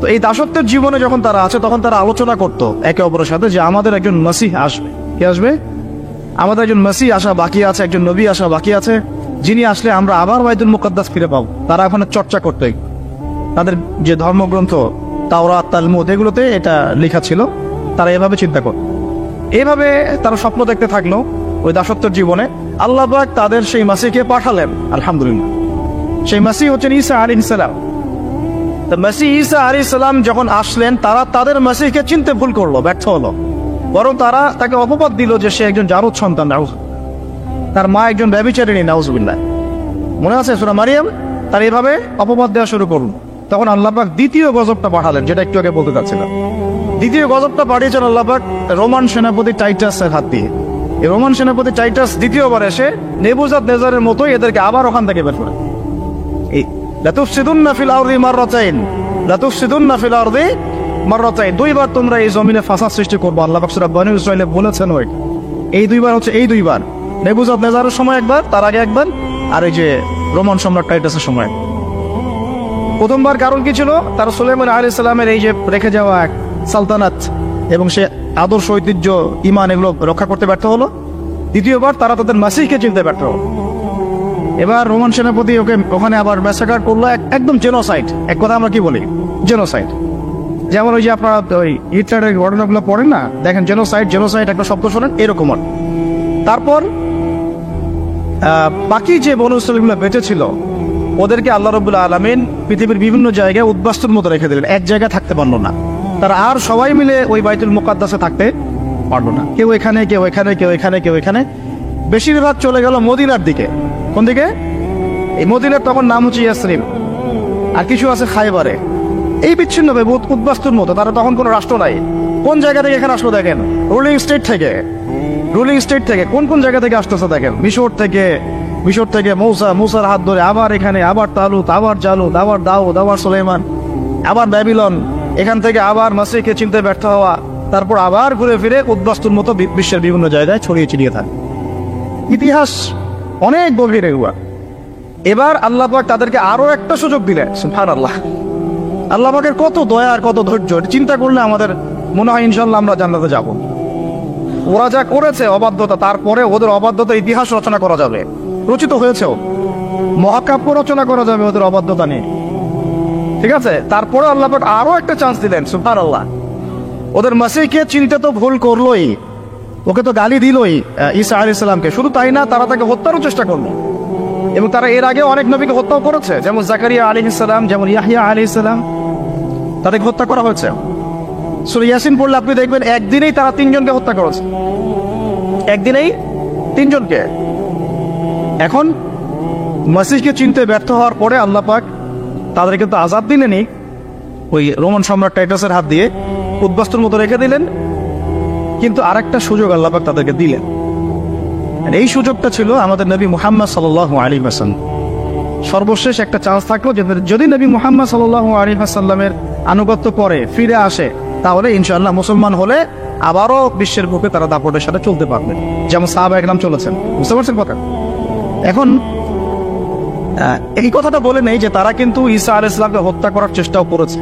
তো এই দাসত্বের জীবনে যখন তারা আছে, তখন তারা আলোচনা করত একে অপরের সাথে যে আমাদের একজন মাসিহ আসবে। কে আসবে? আমাদের একজন মাসিহ আসা বাকি আছে, একজন নবী আসা বাকি আছে, যিনি আসলে আমরা আবার বাইতুল মুকাদ্দাস ফিরে পাবো। তারা ওখানে চর্চা করতে, তাদের যে ধর্মগ্রন্থ তাওরাত, তালমুদ, এগুলোতে এটা লেখা ছিল। তারা এভাবে চিন্তা করত, এভাবে তারা স্বপ্ন দেখতে থাকলো ওই দাসত্বের জীবনে। আল্লাহ পাক তাদের সেই মাসিহকে পাঠালেন। আলহামদুলিল্লাহ, সেই মাসিহ হচ্ছেন ঈসা আলাইহিস সালাম। মাসিহ ঈসা আলাইহিস সালাম যখন আসলেন, তারা তাদের মাসিহকে চিনতে ভুল করলো, ব্যর্থ হলো। বরং তারা তাকে অপবাদ দিল যে সে একজন জারদ সন্তান, তার মা একজন ব্যভিচারিণী, নাউজুবিল্লাহ। মনে আছে সূরা মারিয়াম? তার এভাবে অপবাদ দেওয়া শুরু করলো। তখন আল্লাহ পাক দ্বিতীয় গজবটা পাঠালেন, যেটা একটু আগে বলতে চাচ্ছিলাম। দ্বিতীয় গজবটা পাঠিয়েছেন আল্লাহ পাক রোমান সেনাপতি টাইটাসের হাত দিয়ে। এই রোমান সেনাপতি টাইটাস দ্বিতীয়বার এসে নেবুজাদনেজারের মতোই এদেরকে আবার ওখান থেকে বের করে। লাতুফসিদুন্না ফিল আরদি মাররাতাইন, লাতুফসিদুন্না ফিল আরদি মাররাতাইন। দুইবার তোমরা এই জমিনে ফাসাদ সৃষ্টি করবে। আল্লাহ পাক সূরা বনী ইসরাঈলে বলেছেন, ওই এই দুইবার হচ্ছে, এই দুইবার নেবুজাদনেজারের সময় একবার, তার আগে একবার, আর এই যে রোমান সম্রাট টাইটাসের সময়। প্রথমবার কারণ কি ছিল? তারা সুলাইমান আলাইহিস সালামের এই যে রেখে যাওয়া এক সালতানাত এবং সে আদর্শ, ঐতিহ্য, ঈমান, এগুলো রক্ষা করতে ব্যর্থ হলো। দ্বিতীয়বার তারা তাদের মাসিহকে চিনতে ব্যর্থ হলো। এবার রোমান সেনাপতি ওখানে আবার ম্যাসাকার করলো, একদম জেনোসাইড। এক কথা আমরা কি বলি? জেনোসাইড। যেমন ওই যে আপনারা ওই হিটলারের ঘটনাগুলো পড়েন না, দেখেন জেনোসাইড একটা শব্দ শোনেন, এরকম। তারপর বাকি যে বনু ইসরাঈলগুলো বেঁচে ছিল, ওদেরকে আল্লাহ রাব্বুল আলামিন পৃথিবীর বিভিন্ন জায়গায় উদ্বাস্তুর মতো রেখে দিলেন, এক জায়গায় থাকতে পারলো না। তারা আর সবাই মিলে ওই বাইতুল মুকাদ্দাসে থাকতে পারলো না। কেউ এখানে, কেউ এখানে, কেউ এখানে, কেউ এখানে। বেশিরভাগ চলে গেল মদিনার দিকে। কোন দিকে? এই মদিনার তখন নাম হচ্ছে ইয়াসরিব, আর কিছু আছে খায়বারে। এই বিচ্ছিন্নভাবে উদ্বাস্তুর মতো। তারা তখন কোনো রাষ্ট্র নাই। কোন জায়গা থেকে এখানে আসলো দেখেন? রুলিং স্টেট থেকে। কোন কোন জায়গা থেকে আসতেছে দেখেন? মিশর থেকে মূসার হাত ধরে আবার এখানে, আবার তালুত, আবার জালুত, আবার দাউদ, আবার সুলাইমান, আবার ব্যাবিলন। এখান থেকে আবার মাসিহকে চিনতে ব্যর্থ হওয়া, তারপর আবার ঘুরে ফিরে উদ্বাস্তুর মতো বিশ্বের বিভিন্ন জায়গায় ছড়িয়ে ছিটিয়ে থাকে। ইতিহাস অনেক গভীরে হুয়া। এবার আল্লাহ পাক তাদেরকে আরো একটা সুযোগ দিলেন। সুবহানাল্লাহ। আল্লাহ পাকের কত দয়া আর কত ধৈর্য, চিন্তা করলে আমাদের মনে হয় ইনশাল্লাহ আমরা জান্নাতে যাব। ওরা যা করেছে অবাধ্যতা, তারপরে ওদের অবাধ্যতা ইতিহাস রচনা করা যাবে, রচিত হয়েছেও, মহাকাব্য রচনা করা যাবে ওদের অবাধ্যতা নিয়ে। ঠিক আছে, তারপরে আল্লাহ পাক আরো একটা চান্স দিলেন, সুবহানাল্লাহ। ওদের মাসিহকে চিনতে তো ভুল করলোই, ওকে তো গালি দিলই ঈসা আলাইহিস সালামকে। শুধু তাই না, তারা তাকে হত্যারও চেষ্টা করলো, এবং তারা এর আগে অনেক নবীকে হত্যাও করেছে, যেমন জাকারিয়া আলাইহিস সালাম, যেমন ইয়াহইয়া আলাইহিস সালাম, তাদেরকে হত্যা করা হয়েছে। সূরা ইয়াসিন পড়লে আপনি দেখবেন একদিনেই তারা 3 জনকে হত্যা করেছে, একদিনেই 3 জনকে। এখন মাসিহকে চিনতে ব্যর্থ হওয়ার পরে আল্লাহ পাক তাদেরকে তো আযাব দিলেনই, ওই রোমান সম্রাট টাইটাসের হাত দিয়ে উদ্বাস্তুর মতো রেখে দিলেন, কিন্তু আরেকটা সুযোগ আল্লাহ পাক তাদেরকে দিলেন। এই সুযোগটা ছিল আমাদের নবী মুহাম্মদ সাল্লাল্লাহু আলাইহি ওয়াসাল্লাম। সর্বশেষ একটা চান্স থাকলো যে যদি নবী মুহাম্মদ সাল্লাল্লাহু আলাইহি ওয়াসাল্লামের আনুগত্য করে ফিরে আসে, তাহলে ইনশাআল্লাহ মুসলমান হলে আবারও বিশ্বের বুকে তারা দাপটের সাথে চলতে পারবে, যেমন সাহাবা একরাম চলেছেন। বুঝতে পারছেন কথা? এখন এই কথাটা বলে নেই যে তারা কিন্তু ঈসা আলাইহিস সালামকে হত্যা করার চেষ্টাও করেছে।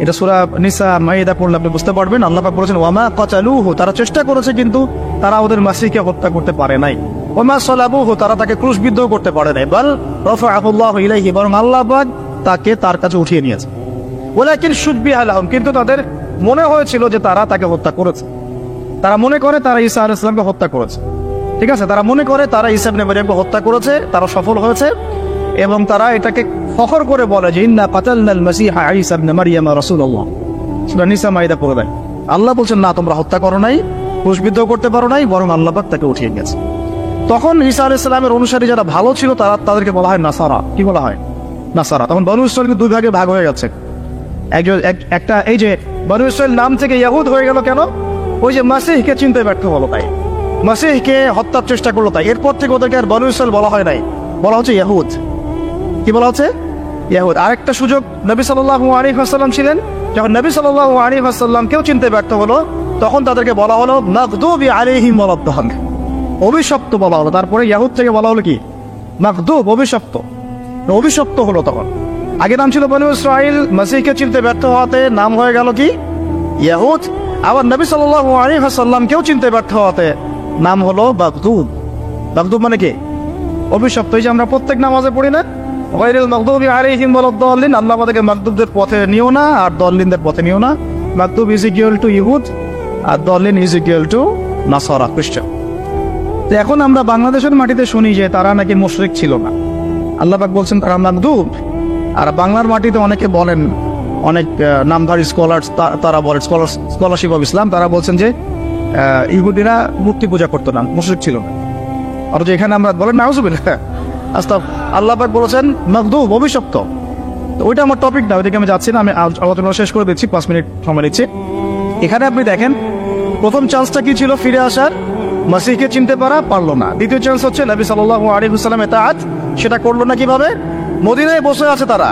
এটা সূরা নিসা মাইদা পড়লে আপনি বুঝতে পারবেন। আল্লাহ পাক বলেছেন ওয়ামা কাতালুহু, তারা চেষ্টা করেছে কিন্তু তারা ওদের মাসিহকে হত্যা করতে পারে নাই। ওয়ামা সালাবুহু, তারা তাকে ক্রুশবিদ্ধ করতে পারে নাই। বাল রাফাআহুল্লাহু ইলাইহি, বরং আল্লাহ পাক তাকে তার কাছে উঠিয়ে নিয়েছে। ওয়ালাকিন শুববিহা লাহুম, কিন্তু তাদের মনে হয়েছিল যে তারা তাকে হত্যা করেছে। তারা মনে করে তারা ঈসা আলাইহিস সালামকে হত্যা করেছে। ঠিক আছে, তারা মনে করে তারা ঈসা ইবনে মারইয়ামকে হত্যা করেছে, তারা সফল হয়েছে, এবং তারা এটাকে ফখর করে বলে যে ইন্না কাতালনাল মাসিহা ঈসা ইবনে মারইয়াম রাসূলুল্লাহ। সূরা নিসা মাইদা পড়ে দেয়। আল্লাহ বলছেন না, তোমরা হত্যা করো নাই, ক্রুশবিদ্ধ করতে পারো নাই, বরং আল্লাহ পাক তাকে উঠিয়ে গেছে। তখন ঈসা আলাইহিস সালামের অনুসারী যারা ভালো ছিল তাদেরকে বলা হয় নাসারা। কি বলা হয়? নাসারা। তখন বনু ইসরাঈল 2 ভাগে ভাগ হয়ে গেছে। একটা এই যে বনু ইসরাঈল নাম থেকে ইহুদ হয়ে গেল কেন? ওই যে মাসিহকে চিনতে ব্যর্থ হলো তাই, মাসিহকে হত্যার চেষ্টা করলো তাই। এরপর থেকে ওদেরকে আর বনু ইসরাঈল বলা হয় নাই, বলা হচ্ছে ইহুদ। কি বলা হচ্ছে? ইহুদ। আরেকটা সুযোগ নবী সাল্লাল্লাহু আলাইহি ওয়াসাল্লাম ছিলেন, যখন নবী সাল্লাল্লাহু আলাইহি ওয়াসাল্লাম কেউ চিনতে ব্যর্থ হলো, তখন তাদেরকে বলা হলো মাগদুবি আলাইহিম ওয়ালাদ-দাল্লিন, অভিশপ্ত বলা হলো। তারপরে ইহুদ থেকে বলা হলো কি? মাগদুব, অভিশপ্ত। অভিশপ্ত হলো তখন। আগে নাম ছিল বনু ইসরাঈল, মাসিহকে চিনতে ব্যর্থ হওয়াতে নাম হয়ে গেল কি? ইহুদ। আবার নবী সাল্লাল্লাহু আলাইহি ওয়াসাল্লাম কেউ চিনতে ব্যর্থ হওয়াতে নাম হলো মাগদুব। মাগদুব মানে কি? অভিশপ্ত। এই যে আমরা প্রত্যেক নামাজে পড়ি না, গায়রিল মাগদুবি আলাইহিম ওয়ালাদ-দাল্লিন, আল্লাহ আমাদেরকে মাগদুবদের পথে নিও না আর দল্লিনদের পথে নিও না। মাগদুব ইজ ইকুয়াল টু ইহুদ, আর দল্লিন ইজ ইকুয়াল টু নাসারা, খ্রিস্টান। তো এখন আমরা বাংলাদেশের মাটিতে শুনি যে তারা নাকি মুশরিক ছিল না, আল্লাহ পাক বলছেন তারা মাগদুব। আর বাংলার মাটিতে অনেকে বলেন, অনেক নামধারী স্কলার, তারা বলেন স্কলারশিপ অফ ইসলাম, তারা বলছেন যে ইহুদিরা মূর্তি পূজা করতো না, মুশরিক ছিল না। আর যে এখানে আমরা বলেন নাউজুবিল্লাহ, আল্লাহ পাক বলেছেন মাগদুব, অভিশপ্ত। তো ওইটা আমার টপিক না, ওইদিকে আমি যাচ্ছি না, আমি আলোচনা শেষ করে দিচ্ছি, 5 মিনিট সময় নিচ্ছি। এখানে আপনি দেখেন প্রথম চান্সটা কি ছিল? ফিরে আসার, মাসিহকে চিনতে পারলো না। দ্বিতীয় চান্স হচ্ছে নবী সাল্লাল্লাহু আলাইহি ওয়াসাল্লামের ইতাআত, সেটা করলো না। কিভাবে? মদিনায় বসে আছে তারা,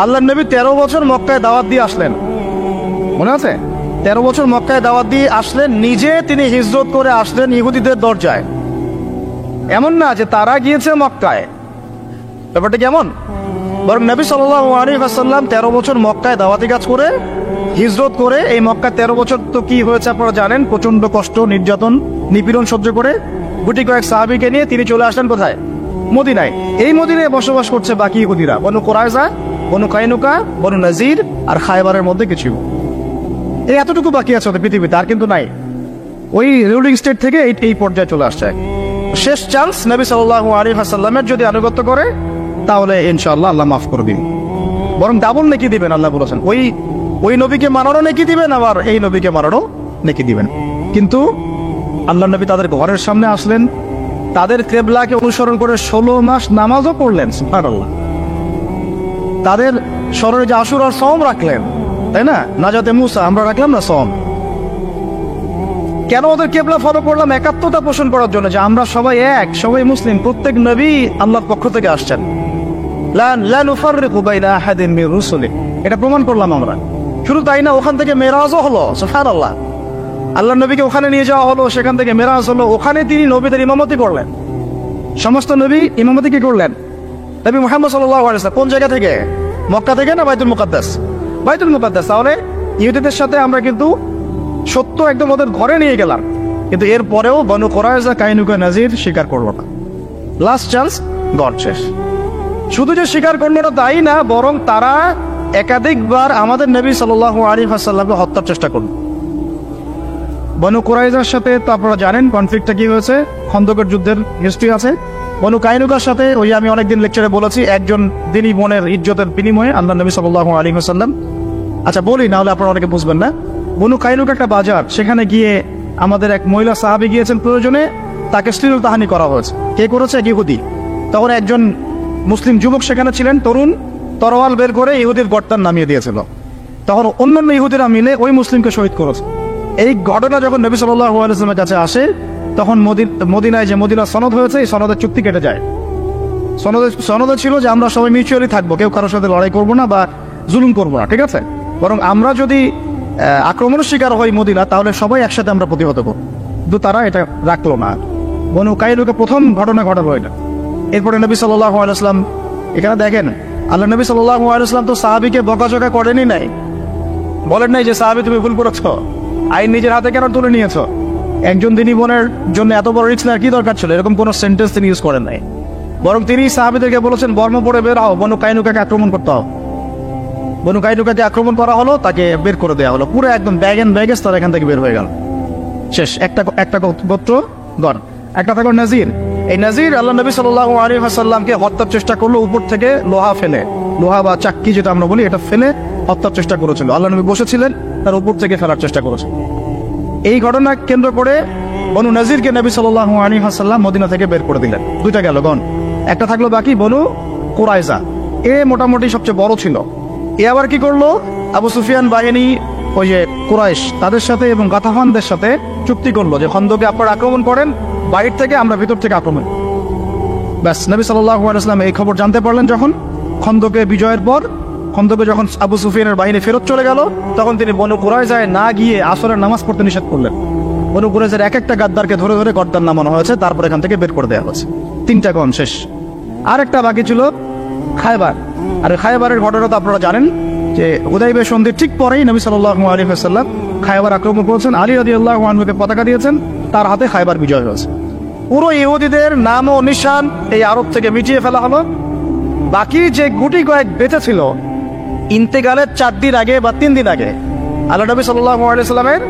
আল্লাহর নবী 13 বছর মক্কায় দাওয়াত দিয়ে আসলেন, মনে আছে? 13 বছর মক্কায় দাওয়াত দিয়ে আসলেন, নিজে তিনি হিজরত করে আসলেন ইহুদিদের দরজায়। এমন না যে তারা গিয়েছে মক্কায়, ব্যাপারটা কেমন? বরং নবী সাল্লাল্লাহু আলাইহি ওয়াসাল্লাম 13 বছর মক্কায় দাওয়াতি কাজ করে, হিজরত করে, এই মক্কায় 13 বছর তো কি হয়েছে আপনারা জানেন, প্রচন্ড কষ্ট, নির্যাতন, নিপীড়ন সহ্য করে গুটি কয়েক সাহাবীকে নিয়ে তিনি চলে আসলেন কোথায়? মদিনায়। এই মদিনায় বসবাস করছে বাকি ইহুদিরা, বনু কুরাইজা, বনু কাইনুকা, বনু নাজির আর খায়বারের মধ্যে কিছু। এই এতটুকু বাকি আছে ওদের পৃথিবীতে, আর কিন্তু নাই। ওই রুলিং স্টেট থেকে এই পর্যায়ে চলে আসছে। শেষ চান্স, নবী সাল্লাল্লাহু আলাইহি ওয়াসাল্লামের যদি আনুগত্য করে তাহলে ইনশাআল্লাহ আল্লাহ মাফ করে দিবেন, বরং ডাবল নেকি দিবেন। আল্লাহ বলেছেন ওই নবীকে মানারও নেকি দিবেন, আবার এই নবীকে মানারও নেকি দিবেন। কিন্তু আল্লাহ নবী তাদের ঘরের সামনে আসলেন, তাদের কিবলাকে অনুসরণ করে 16 মাস নামাজও পড়লেন, সুবহানাল্লাহ। তাদের স্মরণে যে আশুরার সওম রাখলেন, তাই না? নাজাতে মুসা আমরা রাখলাম না সওম। কেন ওদের কিবলা ফলো করলাম? একাত্মতা পোষণ করার জন্য, যে আমরা সবাই এক, সবাই মুসলিম, প্রত্যেক নবী আল্লাহর পক্ষ থেকে আসছেন। লা নুফাররিকু বাইনা আহাদিন মির রুসুলি, এটা প্রমাণ করলাম আমরা। শুধু তাই না, ওখান থেকে মেরাজও হলো, সুবহানাল্লাহ। আল্লাহ নবীকে ওখানে নিয়ে যাওয়া হলো, সেখান থেকে মেরাজ হলো, ওখানে তিনি নবীদের ইমামতি করলেন। সমস্ত নবী ইমামতি কি করলেন? নবী মুহাম্মদ সাল্লাল্লাহু আলাইহি ওয়াসাল্লাম কোন জায়গা থেকে? মক্কা থেকে না বাইতুল মুকাদ্দাস? বাইতুল মুকাদ্দাস। তাহলে ইহুদিদের সাথে আমরা কিন্তু সত্য একদম ওদের ঘরে নিয়ে গেলাম, কিন্তু এর পরেও বনু কুরাইজা, কাইনুকা, নাজির স্বীকার করলো না। লাস্ট চান্স, গড শেষ। শুধু যে স্বীকার করলো না তাই না, বরং তারা একাধিকবার আমাদের নবী সাল্লাল্লাহু আলাইহি ওয়াসাল্লামকে হত্যার চেষ্টা করল। বনু কুরাইজার সাথে তো আপনারা জানেন কনফ্লিক্টটা কি হয়েছে, খন্দকের যুদ্ধের হিস্ট্রি আছে। বনু কাইনুকার সাথে ওই আমি অনেকদিন লেকচারে বলেছি, একজন দিনী বোনের ইজ্জতের বিনিময়ে আল্লাহ নবী সাল্লাল্লাহু আলাইহি ওয়াসাল্লাম, আচ্ছা বলি না হলে আপনারা অনেকে বুঝবেন না। বনু কাইনুকা একটা বাজার, সেখানে গিয়ে আমাদের এক মহিলা সাহাবী গিয়েছেন প্রয়োজনে, তাকে শ্লীলতাহানি করা হয়েছে। কে করেছে? এক ইহুদি। তখন একজন মুসলিম যুবক সেখানে ছিলেন, তরুণ, তরোয়াল বের করে ইহুদির গর্দান নামিয়ে দিয়েছিল। তখন অন্যান্য ইহুদিরা মিলে ওই মুসলিমকে শহীদ করেছে। এই ঘটনা যখন নবী সাল্লাল্লাহু আলাইহি ওয়াসাল্লামের কাছে আসে, তখন মদিনায় যে মদিনা সনদ হয়েছে, এই সনদের চুক্তি কেটে যায়। সনদে ছিল যে আমরা সবাই মিউচুয়ালি থাকবো, কেউ কারোর সাথে লড়াই করবো না বা জুলুম করবো না, ঠিক আছে? বরং আমরা যদি আক্রমণের শিকার হই মদিনা, তাহলে সবাই একসাথে আমরা প্রতিহত করব। কিন্তু তারা এটা রাখলো না। বনু কাইনুকা প্রথম ঘটনা ঘটালো এটা। এরপরে নবী সাল্লাল্লাহু আলাইহি ওয়াসাল্লাম, এখানে দেখেন আল্লাহ নবী সাল্লাল্লাহু আলাইহি ওয়াসাল্লাম তো সাহাবীকে বকাঝকা করেনি নাই, বলেন নাই যে সাহাবী তুমি ভুল করেছো, আইন নিজের হাতে কেন তুলে নিয়েছো, একজন দিনী বোনের জন্য এত বড় রিস্ক নেওয়ার কি দরকার ছিল, এরকম কোনো সেন্টেন্স তিনি ইউজ করেন নাই। বরং তিনি সাহাবীদেরকে বলেছেন বর্ম পরে বের হও, বনু কাইনুকাকে আক্রমণ করতে হবে। বনু কাইনুকাকে আক্রমণ করা হলো, তাকে বের করে দেওয়া হলো, পুরো একদম ব্যাগ এন্ড ব্যাগেজ তারা এখান থেকে বের হয়ে গেল, শেষ। একটা গোত্র গণ। একটা থাকলো নাজির। এই নাজির আল্লাহ নবী সাল্লাল্লাহু আলাইহি ওয়াসাল্লামকে হত্যার চেষ্টা করলো, উপর থেকে লোহা ফেলে, লোহা বা চাক্কি যেটা আমরা বলি, এটা ফেলে হত্যার চেষ্টা করেছিল। আল্লাহ নবী বসেছিলেন, তার উপর থেকে ফেলার চেষ্টা করেছিল। এই ঘটনা কেন্দ্র করে বনু নাজিরকে নবী সাল্লাল্লাহু আলাইহি ওয়াসাল্লাম মদিনা থেকে বের করে দিলেন। দুইটা গেল গণ। একটা থাকলো বাকি বনু কুরাইজা, এ মোটামুটি সবচেয়ে বড় ছিল। এ আবার কি করলো, আবু সুফিয়ান বাহিনী, ওই যে কুরাইশ, তাদের সাথে এবং গাতাফানদের সাথে চুক্তি করলো যে খন্দকে আপনারা আক্রমণ করেন, বাইরে থেকে আমরা ভিতর থেকে আক্রমণ। ব্যাস, নবী সাল্লাল্লাহু আলাইহি ওয়াসাল্লাম এই খবর জানতে পারলেন যখন খন্দকে বিজয়ের পর, খন্দকে যখন আবু সুফিয়ানের বাহিনী ফেরত চলে গেল, তখন তিনি বনু কুরাইজায় না গিয়ে আসরের নামাজ পড়তে নিষেধ করলেন। বনু কুরাইজার এক একটা গাদ্দারকে ধরে ধরে গর্দান নামানো হয়েছে, তারপর এখান থেকে বের করে দেওয়া হয়েছে। তিনটা গণ শেষ। আর একটা বাকি ছিল খায়বার। আর খায়বারের ঘটনা তো আপনারা জানেন যে হুদাইবিয়া সন্ধির ঠিক পরেই নবী সাল্লাল্লাহু আলাইহি ওয়াসাল্লাম খায়বার আক্রমণ করেছেন, আলী রাদিয়াল্লাহু আনহুকে পতাকা দিয়েছেন, তার হাতে খায়বার বিজয় হয়েছে। পুরো ইহুদিদের নাম ও নিশান এই আরব থেকে মিটিয়ে ফেলা হলো। বাকি যে গুটি কয়েক বেঁচে ছিল, ইন্তেকালের 4 দিন আগে বা 3 দিন আগে, আল্লাহ নবী সাল্লাল্লাহু আলাইহি ওয়াসাল্লামের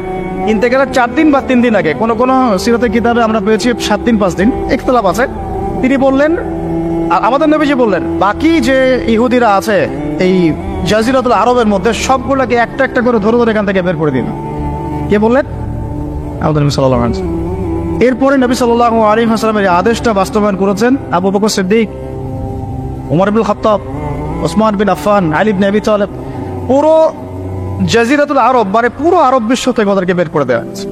ইন্তেকালের 4 দিন বা 3 দিন আগে, কোন কোন সিরাতের কিতাবে আমরা পেয়েছি 7 দিন 5 দিন, ইখতিলাফ আছে। তিনি বললেন, আমাদের নবীজি বললেন, বাকি যে ইহুদিরা আছে এই জাজিরাতুল আরবের মধ্যে, সবগুলোকে একটা একটা করে ধরে ধরে এখান থেকে বের করে দিন। কে বললেন? আমাদের নবী সাল্লাল্লাহু আলাইহি ওয়াসাল্লাম। এরপরে নবী সাল্লাল্লাহু আলাইহি ওয়াসাল্লামের আদেশটা বাস্তবায়ন করেছেন আবু বকর সিদ্দিক, ওমর ইবনে খাত্তাব, ওসমান বিন আফফান, আলী ইবনে আবি তালেব। পুরো জাজিরাতুল আরব, মানে পুরো আরব বিশ্ব থেকে ওদেরকে বের করে দেওয়া হয়েছে।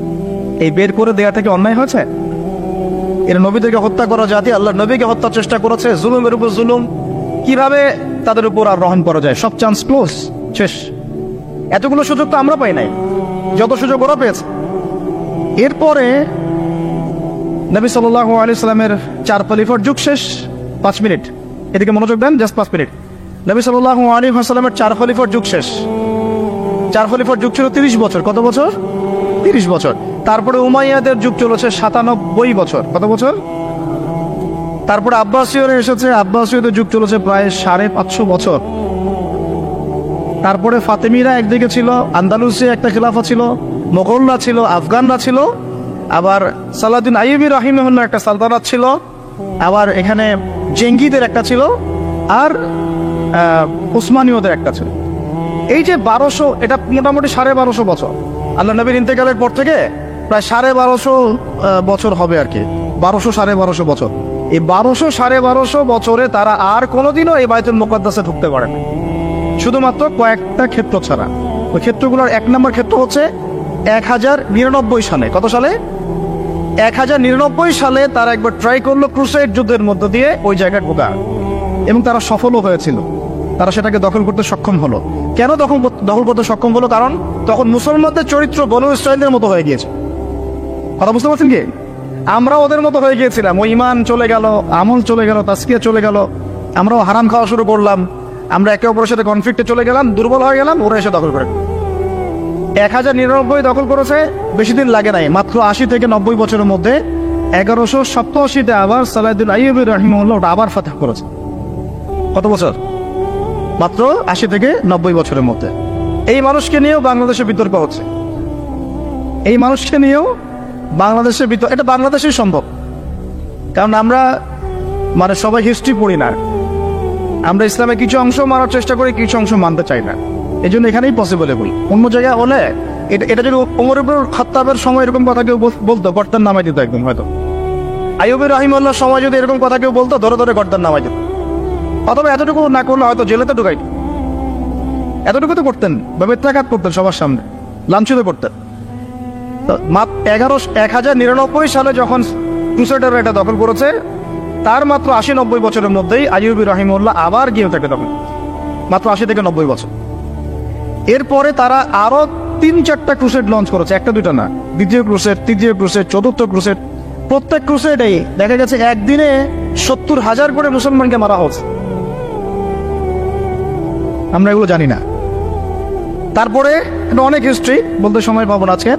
এই বের করে দেওয়া থেকে অন্যায় হয়েছে? এর নবীদেরকে হত্যা করা জাতি, আল্লাহ নবীকে হত্যার চেষ্টা করেছে, জুলুমের উপর জুলুম, কিভাবে তাদের উপর আর রহম করা যায়, সব চান্স ক্লোজ, শেষ। এতগুলো সুযোগ তো আমরা পাই নাই, যত সুযোগ ওরা পেয়েছে। এরপরে নবী সাল্লাল্লাহু আলাইহি সাল্লামের 4 খলিফার যুগ শেষ। 5 মিনিট এদিকে মনোযোগ দেন, জাস্ট 5 মিনিট। নবী সাল্লাল্লাহু আলাইহি ওয়াসাল্লামের 4 খলিফার যুগ শেষ। 4 খলিফার যুগ ছিল 30 বছর। কত বছর? 30 বছর। তারপরে উমাইয়াদের যুগ চলেছে 97 বছর। কত বছর? তারপরে আব্বাসীয়রা এসেছে, আব্বাসীয়দের যুগ চলেছে প্রায় 550 বছর। তারপরে ফাতেমিরা একদিকে ছিল, আন্দালুসে একটা খিলাফা ছিল, মোগলরা ছিল, আফগানরা ছিল, আবার সালাউদ্দিন আইয়ুবী রাহিমাহুল্লাহ একটা সালতানাত ছিল, আবার এখানে জেঙ্গিদের একটা ছিল, আর উসমানীয়দের একটা ছিল। এই যে 1200, এটা মোটামুটি 1250 বছর। আল্লাহ নবীর ইন্তেকালের পর থেকে প্রায় 1250 বছর হবে আর কি, 1200-1250 বছর। এই 1200-1250 বছরে তারা আর কোনোদিনও এই বাইতুল মুকাদ্দাসে ঢুকতে পারে না, শুধুমাত্র কয়েকটা ক্ষেত্র ছাড়া। ওই ক্ষেত্রগুলোর 1 নম্বর ক্ষেত্র হচ্ছে 1099 সালে। কত সালে? 1099 সালে তারা একবার ট্রাই করলো ক্রুসেড যুদ্ধের মধ্য দিয়ে ওই জায়গায় ঢোকা, এবং তারা সফলও হয়েছিল। তারা সেটাকে দখল করতে সক্ষম হলো। কেন দখল করতে সক্ষম হলো? কারণ তখন মুসলমানদের চরিত্র বনু ইসরাইলদের মতো হয়ে গিয়েছে। কথা বুঝতে পারছেন কি? আমরা ওদের মতো হয়ে গিয়েছিলাম। ওই ইমান চলে গেল, আমল চলে গেল, তাসকিয়া চলে গেল, আমরাও হারাম খাওয়া শুরু করলাম, আমরা একে অপরের সাথে কনফ্লিক্টে চলে গেলাম, দুর্বল হয়ে গেলাম, ওরা এসে দখল করে। 1099 দখল করেছে, বেশি দিন লাগে নাই, মাত্র 80 থেকে 90 বছরের মধ্যে 1187-তে আবার সালাহউদ্দিন আইয়ুবী রাহিমাহুল্লাহ ওটা আবার ফাতহ করেছে। কত বছর? মাত্র 80 থেকে 90 বছরের মধ্যে। এই মানুষকে নিয়েও বাংলাদেশে বিতর্ক হচ্ছে, এই মানুষকে নিয়েও বাংলাদেশে বিতর্ক। এটা বাংলাদেশেই সম্ভব, কারণ আমরা মানে সবাই হিস্ট্রি পড়ি না, আমরা ইসলামে কিছু অংশ মানার চেষ্টা করি, কিছু অংশ মানতে চাই না, এই জন্য এখানেই পসিবল। বলি অন্য জায়গায় হলে এটা যদি ওমর ইবনে খাত্তাবের সময় এরকম কথা কেউ বলতো, গর্দান নামাই দিত একদম। হয়তো আইয়ুবী রাহিমাহুল্লাহর সময় যদি এরকম কথা কেউ বলতো, ধরে ধরে গর্দান নামাই দিত, অথবা এতটুকু না করলে হয়তো জেলেতে ঢুকাইত। এতটুকু তো করতেন বা বেত্রাঘাত করতেন, সবার সামনে লাঞ্ছিত করতেন। 1099 সালে যখন ক্রুসেডাররা এটা দখল করেছে, তার মাত্র 80-90 বছরের মধ্যেই আইয়ুবী রাহিমাহুল্লাহ আবার গিয়ে থাকে দখল, মাত্র 80 থেকে 90 বছর। এরপরে তারা আরো 3-4টা ক্রুসেড লঞ্চ করেছে, একটা দুইটা না, দ্বিতীয় ক্রুসেড, তৃতীয় ক্রুসেড, চতুর্থ ক্রুসেড। প্রত্যেক ক্রুসেডেই দেখা গেছে একদিনে 70,000 করে মুসলমানকে মারা হচ্ছে। আমরা এগুলো জানি না। তারপরে অনেক হিস্ট্রি বলতে সময় পাবো না আজকে।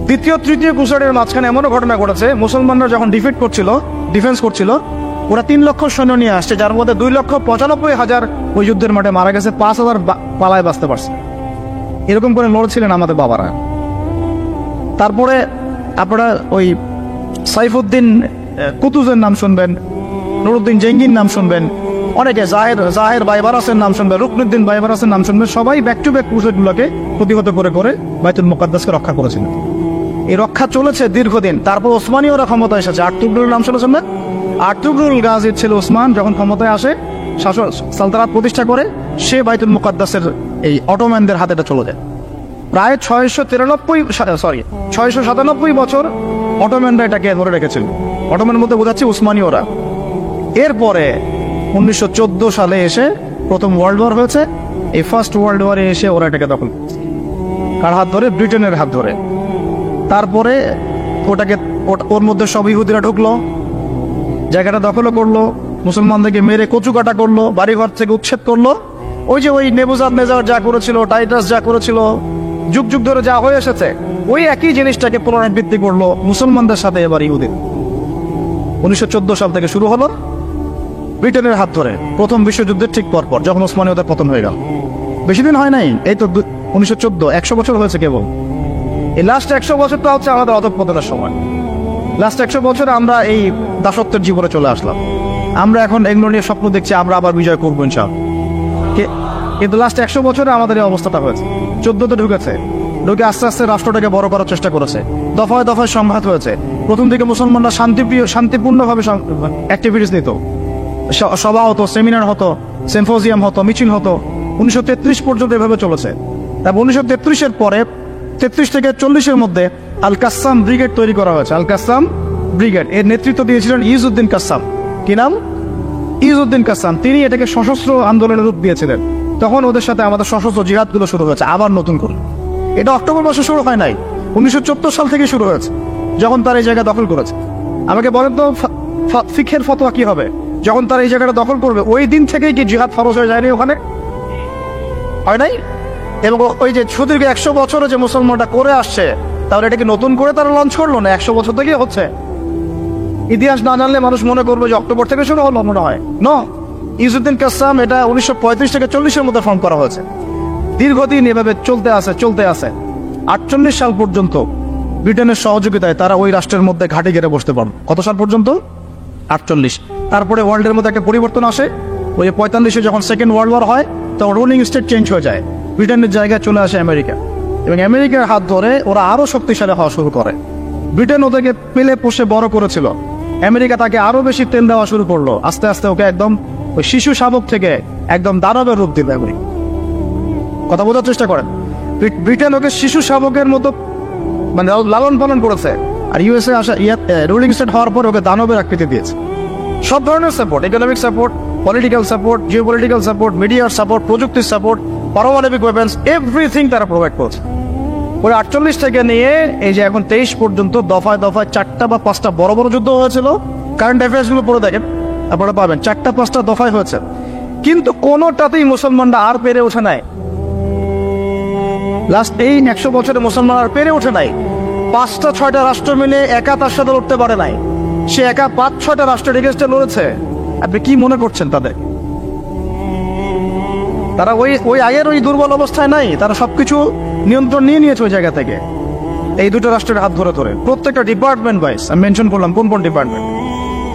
দ্বিতীয় তৃতীয় ক্রুসেডের মাঝখানে এমনও ঘটনা ঘটেছে, মুসলমানরা যখন ডিফেন্স করছিল, ওরা 3 লক্ষ সৈন্য নিয়ে আসছে, যার মধ্যে 2,95,000 ওই যুদ্ধের মাঠে মারা গেছে, 5,000 পালায় বাঁচতে পারছে। এরকম করে লড়ছিলেন আমাদের বাবারা। তারপরে আপনারা ওই সাইফুদ্দিন কুতুজের নাম শুনবেন, নুরুদ্দিন জেঙ্গির নাম শুনবেন, অনেকে জাহের বাইবারাসের নাম শুনবেন, রুকনুদ্দিন বাইবারাসের নাম শুনবেন। সবাই ব্যাক টু ব্যাক ক্রুসেডগুলোকে প্রতিহত করে করে বাইতুল মুকাদ্দাসকে রক্ষা করেছিলেন। এই রক্ষা চলেছে দীর্ঘদিন। তারপর ওসমানীয়রা ক্ষমতায় এসেছে। আর্তুগরুল নাম শুনেছেন না? আর্তুগরুল গাজীর ছিল ওসমান, যখন ক্ষমতায় আসে শাসন সালতানাত প্রতিষ্ঠা করে, সে বাইতুল মুকাদ্দাসের এই অটোম্যানদের হাতে চলে যায়। প্রায় 697 বছর অটোম্যানরা এটাকে ধরে রেখেছিল। অটোম্যানের মধ্যে বোঝাচ্ছি উসমানীয়রা। এরপরে 1914 সালে এসে প্রথম ওয়ার্ল্ড ওয়ার হয়েছে। এই ফার্স্ট ওয়ার্ল্ড ওয়ারে এসে ওরা এটাকে দখল, কার হাত ধরে? ব্রিটেনের হাত ধরে। তারপরে ওর মধ্যে সব ইহুদিরা ঢুকলো, জায়গাটা দখলও করলো, মুসলমানদেরকে মেরে কচুকাটা করলো, বাড়িঘর থেকে উচ্ছেদ করলো। ওই নেবুজাদনেজার যা করেছিল, টাইটাস যা করেছিল, যুগ যুগ ধরে যা হয়ে এসেছে, ওই একই জিনিসটাকে পুনরাবৃত্তি করলো মুসলমানদের সাথে এবার ইহুদি। 1914 সাল থেকে শুরু হলো ব্রিটেনের হাত ধরে, প্রথম বিশ্বযুদ্ধের ঠিক পরপর, যখন ওসমানীয়দের পতন হয়ে গেল। বেশি দিন হয় নাই, এই তো 1914, 100 বছর হয়েছে কেবল। এই লাস্ট 100 বছরটা হচ্ছে আমাদের অধঃপতনের সময়। লাস্ট 100 বছরে আমরা এই দাসত্বের জীবনে চলে আসলাম। আমরা এখন এগুলো নিয়ে স্বপ্ন দেখছি, আমরা আবার বিজয় করবো ইনশাআল্লাহ। কিন্তু লাস্ট 100 বছরে আমাদের এই অবস্থাটা হয়েছে। 14তে ঢুকে আস্তে আস্তে রাষ্ট্রটাকে বড় করার চেষ্টা করেছে, দফায় দফায় সংঘাত হয়েছে। প্রথম দিকে মুসলমানরা শান্তিপূর্ণভাবে অ্যাক্টিভিটিস নিত, সভা হতো, সেমিনার হতো, সিম্পোজিয়াম হতো, মিছিল হতো। 1933 পর্যন্ত এভাবে চলেছে। তারপর 1933-এর পরে 33 থেকে 40-এর মধ্যে আল কাসাম ব্রিগেড তৈরি করা হয়েছে। আল কাসাম ব্রিগেড এর নেতৃত্ব দিয়েছিলেন ইজউদ্দিন কাসাম। কি নাম? ইজউদ্দিন কাসাম। তিনি এটাকে সশস্ত্র আন্দোলনের রূপ দিয়েছিলেন। তখন ওদের সাথে আমাদের সশস্ত্র জিহাদগুলো শুরু হয়েছে আবার নতুন করে। এটা অক্টোবর মাসে শুরু হয় নাই, 1974 সাল থেকে শুরু হয়েছে, যখন তার এই জায়গা দখল করেছে। আমাকে বলেন তো ফিকহের ফতোয়া কি হবে যখন তার এই জায়গাটা দখল করবে? ওই দিন থেকেই কি জিহাদ ফরজ হয়ে যায়নি ওখানে? হয় নাই? এবং ওই যে সুদীর্ঘ 100 বছরে যে মুসলমানটা করে আসছে, তাহলে এটা কি নতুন করে তারা লঞ্চ করলো না? 100 বছর থেকেই হচ্ছে। ইতিহাস না জানলে মানুষ মনে করবে যে অক্টোবর থেকে শুরু হলো, মনে হয় ন। ইজউদ্দিন কাসাম এটা 1935 থেকে 40-এর মধ্যে ফর্ম করা হয়েছে। দীর্ঘদিন এভাবে চলতে আসে 48 সাল পর্যন্ত ব্রিটেনের সহযোগিতায় তারা ওই রাষ্ট্রের মধ্যে ঘাঁটি গেড়ে বসতে পারবে। কত সাল পর্যন্ত? 48। তারপরে ওয়ার্ল্ডের মধ্যে একটা পরিবর্তন আসে। ওই 45-এ যখন সেকেন্ড ওয়ার্ল্ড ওয়ার হয়, তখন রুলিং স্টেট চেঞ্জ হয়ে যায়, ব্রিটেনের জায়গায় চলে আসে আমেরিকা। এবং আমেরিকার হাত ধরে ওরা আরো শক্তিশালী হওয়া শুরু করে। ব্রিটেন ওদেরকে পেলে পোষে বড় করেছিল, আমেরিকা তাকে আরো বেশি তেল দেওয়া শুরু করলো। আস্তে আস্তে ওকে একদম ওই শিশু শাবক থেকে একদম দানবের রূপ দিবে। কথা বোঝার চেষ্টা করেন। ব্রিটেন ওকে শিশু শাবকের মতো মানে লালন পালন করেছে, আর ইউএসএ আসা রুলিং স্টেট হওয়ার পর ওকে দানবের আকৃতি দিয়েছে। সব ধরনের support, economic support, political support, geopolitical support, মিডিয়ার সাপোর্ট, প্রযুক্তির সাপোর্ট, পারমাণবিক ওয়েপন্স, এভরিথিং তারা প্রোভাইড করছে। ওই 48 থেকে নিয়ে এই যে এখন 23 পর্যন্ত দফায় দফায় 4টা বা 5টা বড় বড় যুদ্ধ হয়েছিল। কারেন্ট অ্যাফেয়ার্স গুলো পড়ে দেখেন, আপনারা পাবেন 4টা 5টা দফায় হয়েছে। কিন্তু কোনোটাতেই মুসলমানরা আর পেরে ওঠে নাই। লাস্ট এই 100 বছরে মুসলমান আর পেরে ওঠে নাই। 5-6টা রাষ্ট্র মিলে একা তার সাথে লড়তে পারে নাই। সে একা 5-6টা রাষ্ট্রের এগেইনস্টে লড়েছে। আপনি কি মনে করছেন তাদের? তারা ওই আগের ওই দুর্বল অবস্থায় নাই, তারা সবকিছু নিয়ন্ত্রণ নিয়ে নিয়েছে ওই জায়গা থেকে, এই দুটো রাষ্ট্রের হাত ধরে ধরে, প্রত্যেকটা ডিপার্টমেন্ট ওয়াইজ আমি মেনশন করলাম কোন কোন ডিপার্টমেন্ট।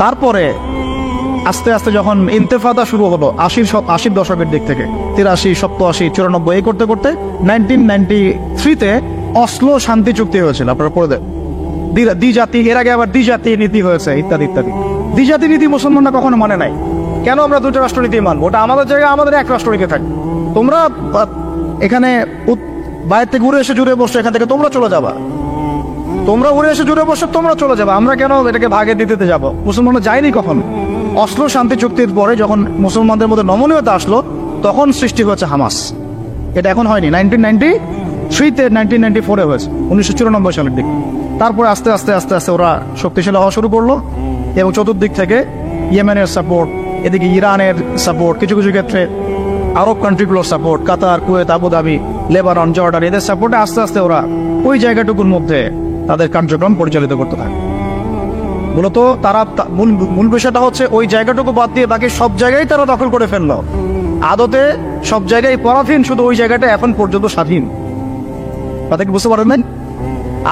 তারপরে আস্তে আস্তে যখন ইন্তেফাদা শুরু হলো 80 দশকের দিক থেকে, 83, 87, 94, এই করতে করতে 1993-তে অসলো শান্তি চুক্তি হয়েছিল। আপনারা পড়ে দেন, দ্বিজাতি, এর আগে আবার দ্বিজাতি নীতি হয়েছে, ইত্যাদি ইত্যাদি। দ্বিজাতি নীতি মুসলমানরা কখনো মানে নাই। কেন আমরা দুটো রাষ্ট্রনীতি মানবো? ওটা আমাদের জায়গায় আমাদের এক রাষ্ট্রনীতি থাকবে। তোমরা এখানে বাইরে থেকে উড়ে এসে জুড়ে বসছো, এখান থেকে তোমরা চলে যাবা, তোমরা উড়ে এসে জুড়ে বসছো, তোমরা চলে যাবা, আমরা কেন এটাকে ভাগে দিতে যাবো? মুসলমানরা যায়নি কখনো। অসলো শান্তি চুক্তির পরে যখন মুসলমানদের মধ্যে নমনীয়তা আসলো, তখন সৃষ্টি হয়েছে হামাস। এটা এখন হয়নি, 1993-তে 1994-এ হয়েছে, 1994 সালের দিকে। তারপরে আস্তে আস্তে আস্তে আস্তে ওরা শক্তিশালী হওয়া শুরু করলো, এবং চতুর্দিক থেকে ইয়েমেনের সাপোর্ট, এদিকে ইরানের সাপোর্ট, কিছু কিছু ক্ষেত্রে আরব কান্ট্রিগুলোর সাপোর্ট, কাতার, কুয়েত, আবুধাবি, লেবানন, জর্ডান, এদের সাপোর্টে আস্তে আস্তে ওরা ওই জায়গাটুকুর মধ্যে তাদের কার্যক্রম পরিচালিত করতে থাকে। মূলত তারা মূল বিষয়টা হচ্ছে ওই জায়গাটুকু বাদ দিয়ে বাকি সব জায়গায় তারা দখল করে ফেললো। আদতে সব জায়গায় পরাধীন, শুধু ওই জায়গাটা এখন পর্যন্ত স্বাধীন। তাতে কি বুঝতে পারেন নাই?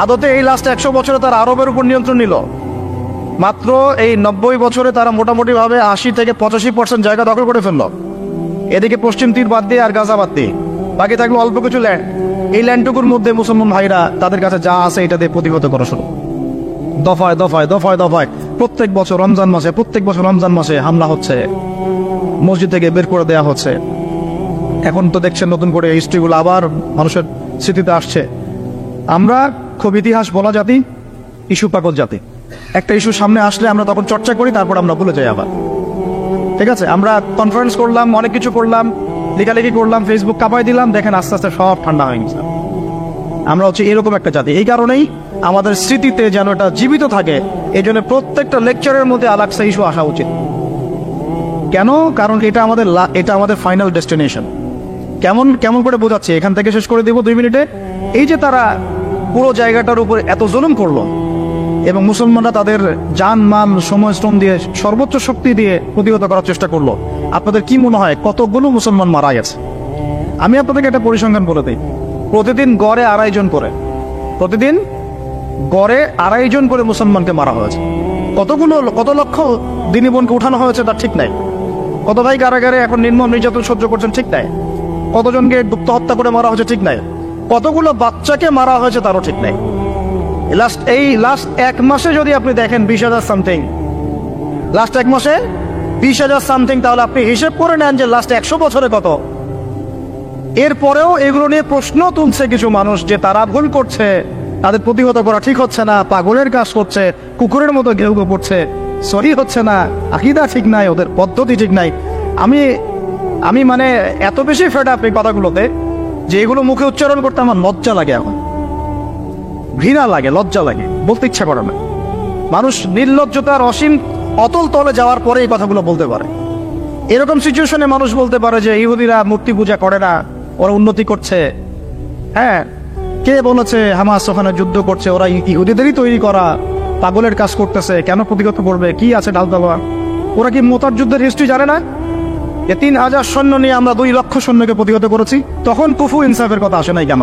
আদতে এই লাস্ট 100 বছরে তারা আরবের উপর নিয়ন্ত্রণ নিল। মাত্র এই 90 বছরে তারা মোটামুটি ভাবে 80 থেকে 85% জায়গা দখল করে ফেললো। এদিকে পশ্চিম তীর বাদ দিয়ে আর গাজা বাদ দিয়ে বাকি থাকলো অল্প কিছু ল্যান্ড। এই ল্যান্ডটুকুর মধ্যে মুসলমান ভাইরা তাদের কাছে যা আছে এটা দিয়ে প্রতিহত করা শুরু, দফায় দফায় দফায় দফায়। প্রত্যেক বছর রমজান মাসে হামলা হচ্ছে, মসজিদ থেকে বের করে দেওয়া হচ্ছে। এখন তো দেখছেন নতুন করে হিস্ট্রিগুলো আবার মানুষের স্মৃতিতে আসছে। আমরা খুব ইতিহাস বলা জাতি, ইস্যু পাগল জাতি। একটা ইস্যু সামনে আসলে আমরা তখন চর্চা করি, তারপর আমরা ভুলে যাই আবার। ঠিক আছে, আমরা কনফারেন্স করলাম, অনেক কিছু করলাম, লেখালেখি করলাম, ফেসবুক কাঁপাই দিলাম, দেখেন আস্তে আস্তে সব ঠান্ডা হয়ে গেছে। আমরা হচ্ছে এরকম একটা জাতি। এই কারণেই আমাদের স্মৃতিতে যেন এটা জীবিত থাকে, এই জন্য প্রত্যেকটা লেকচারের মধ্যে আলাক্সা ইস্যু আসা উচিত। কেন? কারণ এটা আমাদের ফাইনাল ডেস্টিনেশন। কেমন করে বোঝাচ্ছি, এখান থেকে শেষ করে দিব 2 মিনিটে। এই যে তারা পুরো জায়গাটার উপর এত জুলুম করলো, এবং মুসলমানরা তাদের জান মাল সময় শ্রম দিয়ে সর্বোচ্চ শক্তি দিয়ে প্রতিহত করার চেষ্টা করলো, আপনাদের কি মনে হয় কতগুলো মুসলমান মারা গেছে? আমি আপনাদেরকে একটা পরিসংখ্যান বলে দিই। প্রতিদিন গড়ে 2.5 জন করে, প্রতিদিন গড়ে 2.5 জন করে মুসলমানকে মারা হয়েছে। কত লক্ষ দিনী বোনকে উঠানো হয়েছে তার ঠিক নাই। কত ভাই কারাগারে এখন নির্মম নির্যাতন সহ্য করছেন ঠিক নাই। কতজনকে গুপ্ত হত্যা করে মারা হয়েছে ঠিক নাই। কতগুলো বাচ্চাকে মারা হয়েছে তারও ঠিক নাই। লাস্ট 1 মাসে যদি আপনি দেখেন 20,000 সামথিং, লাস্ট 1 মাসে 20,000 সামথিং, তাহলে আপনি হিসেব করে নেন যে লাস্ট 100 বছরে কত। এরপরেও এগুলো নিয়ে প্রশ্ন তুলছে কিছু মানুষ যে তারা ভুল করছে, তাদের প্রতিহত করা ঠিক হচ্ছে না, পাগলের কাজ করছে, কুকুরের মতো ঘেউ ঘেউ পড়ছে, সহি হচ্ছে না, আকীদা ঠিক নাই, ওদের পদ্ধতি ঠিক নাই। আমি মানে এত বেশি ফেড আপ এই কথাগুলোতে যে এগুলো মুখে উচ্চারণ করতে আমার লজ্জা লাগে, এখন ঘৃণা লাগে, লজ্জা লাগে, বলতে ইচ্ছা করে না। মানুষ নির্লজ্জতার অসীম অতল তলে যাওয়ার পরে এই কথাগুলো বলতে পারে। এরকম সিচুয়েশনে মানুষ বলতে পারে যে ইহুদিরা মূর্তি পূজা করে না, ওরা উন্নতি করছে। হ্যাঁ, কে বলেছে হামাস ওখানে যুদ্ধ করছে? ওরা ইহুদিদেরই তৈরি করা, পাগলের কাজ করতেছে, কেন প্রতিহত করবে? কি আছে ডাল তলোয়ার? ওরা কি মোতার যুদ্ধের হিস্ট্রি জানে না? 3,000 সৈন্য নিয়ে আমরা 2 লক্ষ সৈন্যকে প্রতিহত করেছি, তখন কুফু ইনসাফের কথা আসে নাই কেন?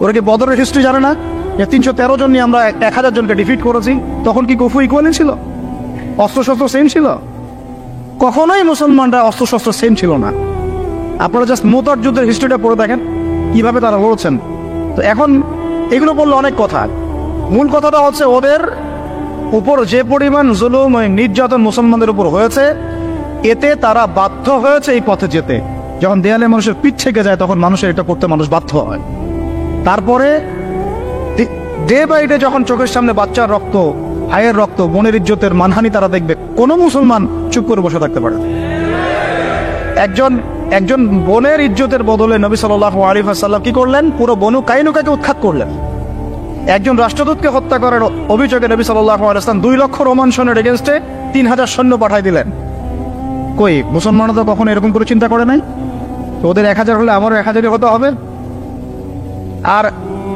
ওরা কি বদরের হিস্ট্রি জানে না? 313 জন নিয়ে আমরা 1,000 জনকে ডিফিট করেছি, তখন কি কুফু ইকুয়ালি ছিল? অস্ত্রশস্ত্র সেম ছিল? কখনোই মুসলমানরা অস্ত্রশস্ত্র সেম ছিল না। আপনারা জাস্ট মোতার যুদ্ধের হিস্ট্রিটা পড়ে দেখেন কিভাবে তারা লড়ছেন। তো এখন এগুলো বললে অনেক কথা, মূল কথাটা হচ্ছে ওদের উপর যে পরিমাণ জুলুম নির্যাতন মুসলমানদের উপর হয়েছে, এতে তারা বাধ্য হয়েছে এই পথে যেতে। যখন দেয়ালে মানুষের পিঠ থেকে যায়, তখন মানুষের এটা করতে মানুষ বাধ্য হয়। তারপরে ডে বাই ডে যখন চোখের সামনে বাচ্চার রক্ত, ভাইয়ের রক্ত, বোনের ইজ্জতের মানহানি তারা দেখবে, কোনো মুসলমান চুপ করে বসে থাকতে পারে। একজন বোনের ইজ্জতের বদলে নবী সাল্লাল্লাহু আলাইহি ওয়াসাল্লাম কি করলেন? পুরো বনু কাইনুকাকে উৎখাত করলেন। একজন রাষ্ট্রদূতকে হত্যা করার অভিযোগে নবী সাল্লাল্লাহু আলাইহি ওয়াসাল্লাম 2 লক্ষ রোমান সৈন্যের এগেইনস্টে 3,000 সৈন্য পাঠাই দিলেন। কই মুসলমানরা তো কখনো এরকম করে চিন্তা করে নাই। তো ওদের 1000 হলে আমারও 1000 হতে হবে। আর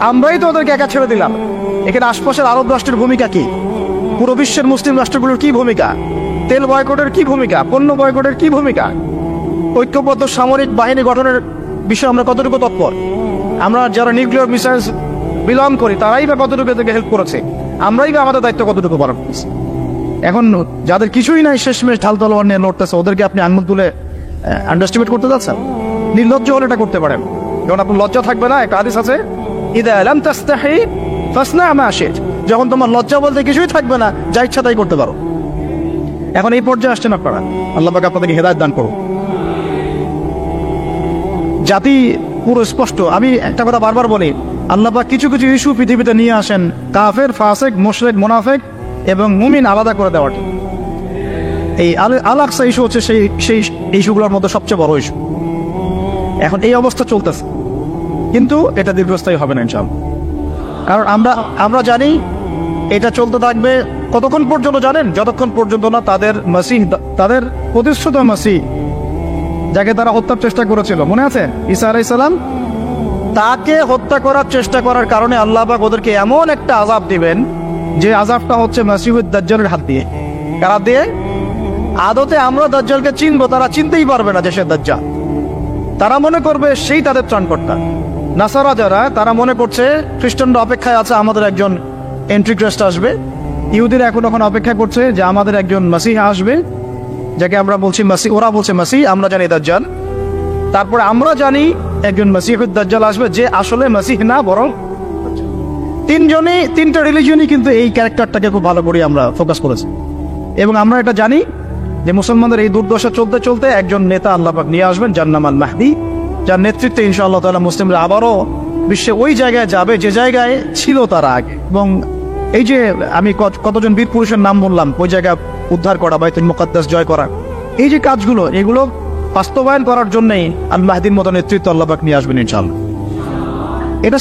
আমরাই তো ওদেরকে একা ছেড়ে দিলাম। এখানে আশপাশের আরব রাষ্ট্রের ভূমিকা কি? পুরো বিশ্বের মুসলিম রাষ্ট্রগুলোর কি ভূমিকা? তেল বয়কটের কি ভূমিকা? পণ্য বয়কটের কি ভূমিকা? ঐক্যবদ্ধ সামরিক বাহিনী গঠনের বিষয়ে আমরা কতটুকু তৎপর? আমরা যারা নিউক্লিয়ার মিসাইলস বিলং করি তারাই বা কতটুকু এদেরকে হেল্প করেছে? আমরাই বা আমাদের দায়িত্ব কতটুকু পালন করেছি? এখন যাদের কিছুই নাই শেষমেশ ঢাল তলোয়ার নিয়ে লড়তেছে, ওদেরকে আপনি আঙুল তুলে আন্ডারস্টিমেট করতে যাচ্ছেন? নির্লজ্জ হলে এটা করতে পারেন। যখন আপনার লজ্জা থাকবে না, একটা হাদিস আছে, ইদা লাম তাস্তাহি ফাসনা মা শি'ত, যখন তোমার লজ্জা বলতে কিছুই থাকবে না, যা ইচ্ছা তাই করতে পারো। এখন এই পর্যায়ে আসছেন আপনারা, আল্লাহ পাক আপনাদেরকে হেদায়েত দান করুন। জাতি পুরো স্পষ্ট। আমি একটা কথা বারবার বলি, আল্লাহ পাক কিছু কিছু ইস্যু পৃথিবীতে নিয়ে আসেন কাফের, ফাসিক, মুশরিক, মুনাফিক এবং মুমিন আলাদা করে দেওয়ার জন্য। এই আল আকসা ইস্যু হচ্ছে সেই ইস্যুগুলোর মধ্যে সবচেয়ে বড় ইস্যু। এখন এই অবস্থা চলতেছে, কিন্তু এটা দীর্ঘস্থায়ী হবে না ইনশাআল্লাহ। কারণ আমরা জানি এটা চলতে থাকবে কতক্ষণ পর্যন্ত জানেন? যতক্ষণ পর্যন্ত না তাদের মাসিহ, তাদের প্রতিশ্রুত মাসিহ, যাকে তারা হত্যার চেষ্টা করেছিল, মনে আছে ঈসা আলাইহিস সালাম, তাকে হত্যা করার চেষ্টা করার কারণে আল্লাহ পাক ওদেরকে এমন একটা আযাব দিবেন, যে আযাবটা হচ্ছে মাসিহুদ দাজ্জালের হাত দিয়ে। কারা দিয়ে? আদতে আমরা দাজ্জালকে চিনবো, তারা চিনতেই পারবে না যে সে দাজ্জাল। তারা মনে করবে সেই তাদের ত্রাণকর্তা। নাসারা যারা, তারা মনে করছে খ্রিস্টানরা অপেক্ষায় আছে আমাদের একজন এন্ট্রিক্রাস্ট আসবে। ইহুদিরা এখন অপেক্ষা করছে যে আমাদের একজন মাসিহ আসবে, যাকে আমরা বলছি মাসিহ, ওরা বলছে মাসিহ, আমরা জানি দাজ্জাল। তারপরে আমরা জানি একজন মাসিহুদ দাজ্জাল আসবে, যে আসলে মাসিহ না বরং তিনটা রিলিজিয়নই কিন্তু এই ক্যারেক্টারটাকে খুব ভালো করে আমরা ফোকাস করেছি। এবং আমরা এটা জানি যে মুসলমানদের এই দুর্দশা চলতে চলতে একজন নেতা আল্লাহ পাক নিয়ে আসবেন, যার নাম আল মাহদি, যার নেতৃত্বে ইনশাআল্লাহ তাআলা মুসলিমরা আবারও বিশ্বে ওই জায়গায় যাবে যে জায়গায় ছিল তারা আগে। এবং এই যে আমি কতজন বীর পুরুষের নাম বললাম, ওই জায়গা উদ্ধার করা, বাইতুল মুকাদ্দাস জয় করা, এই যে কাজগুলো, এগুলো বাস্তবায়ন করার জন্যই আল মাহদির মতো নেতৃত্ব আল্লাহ পাক নিয়ে আসবেন ইনশাআল্লাহ। এটা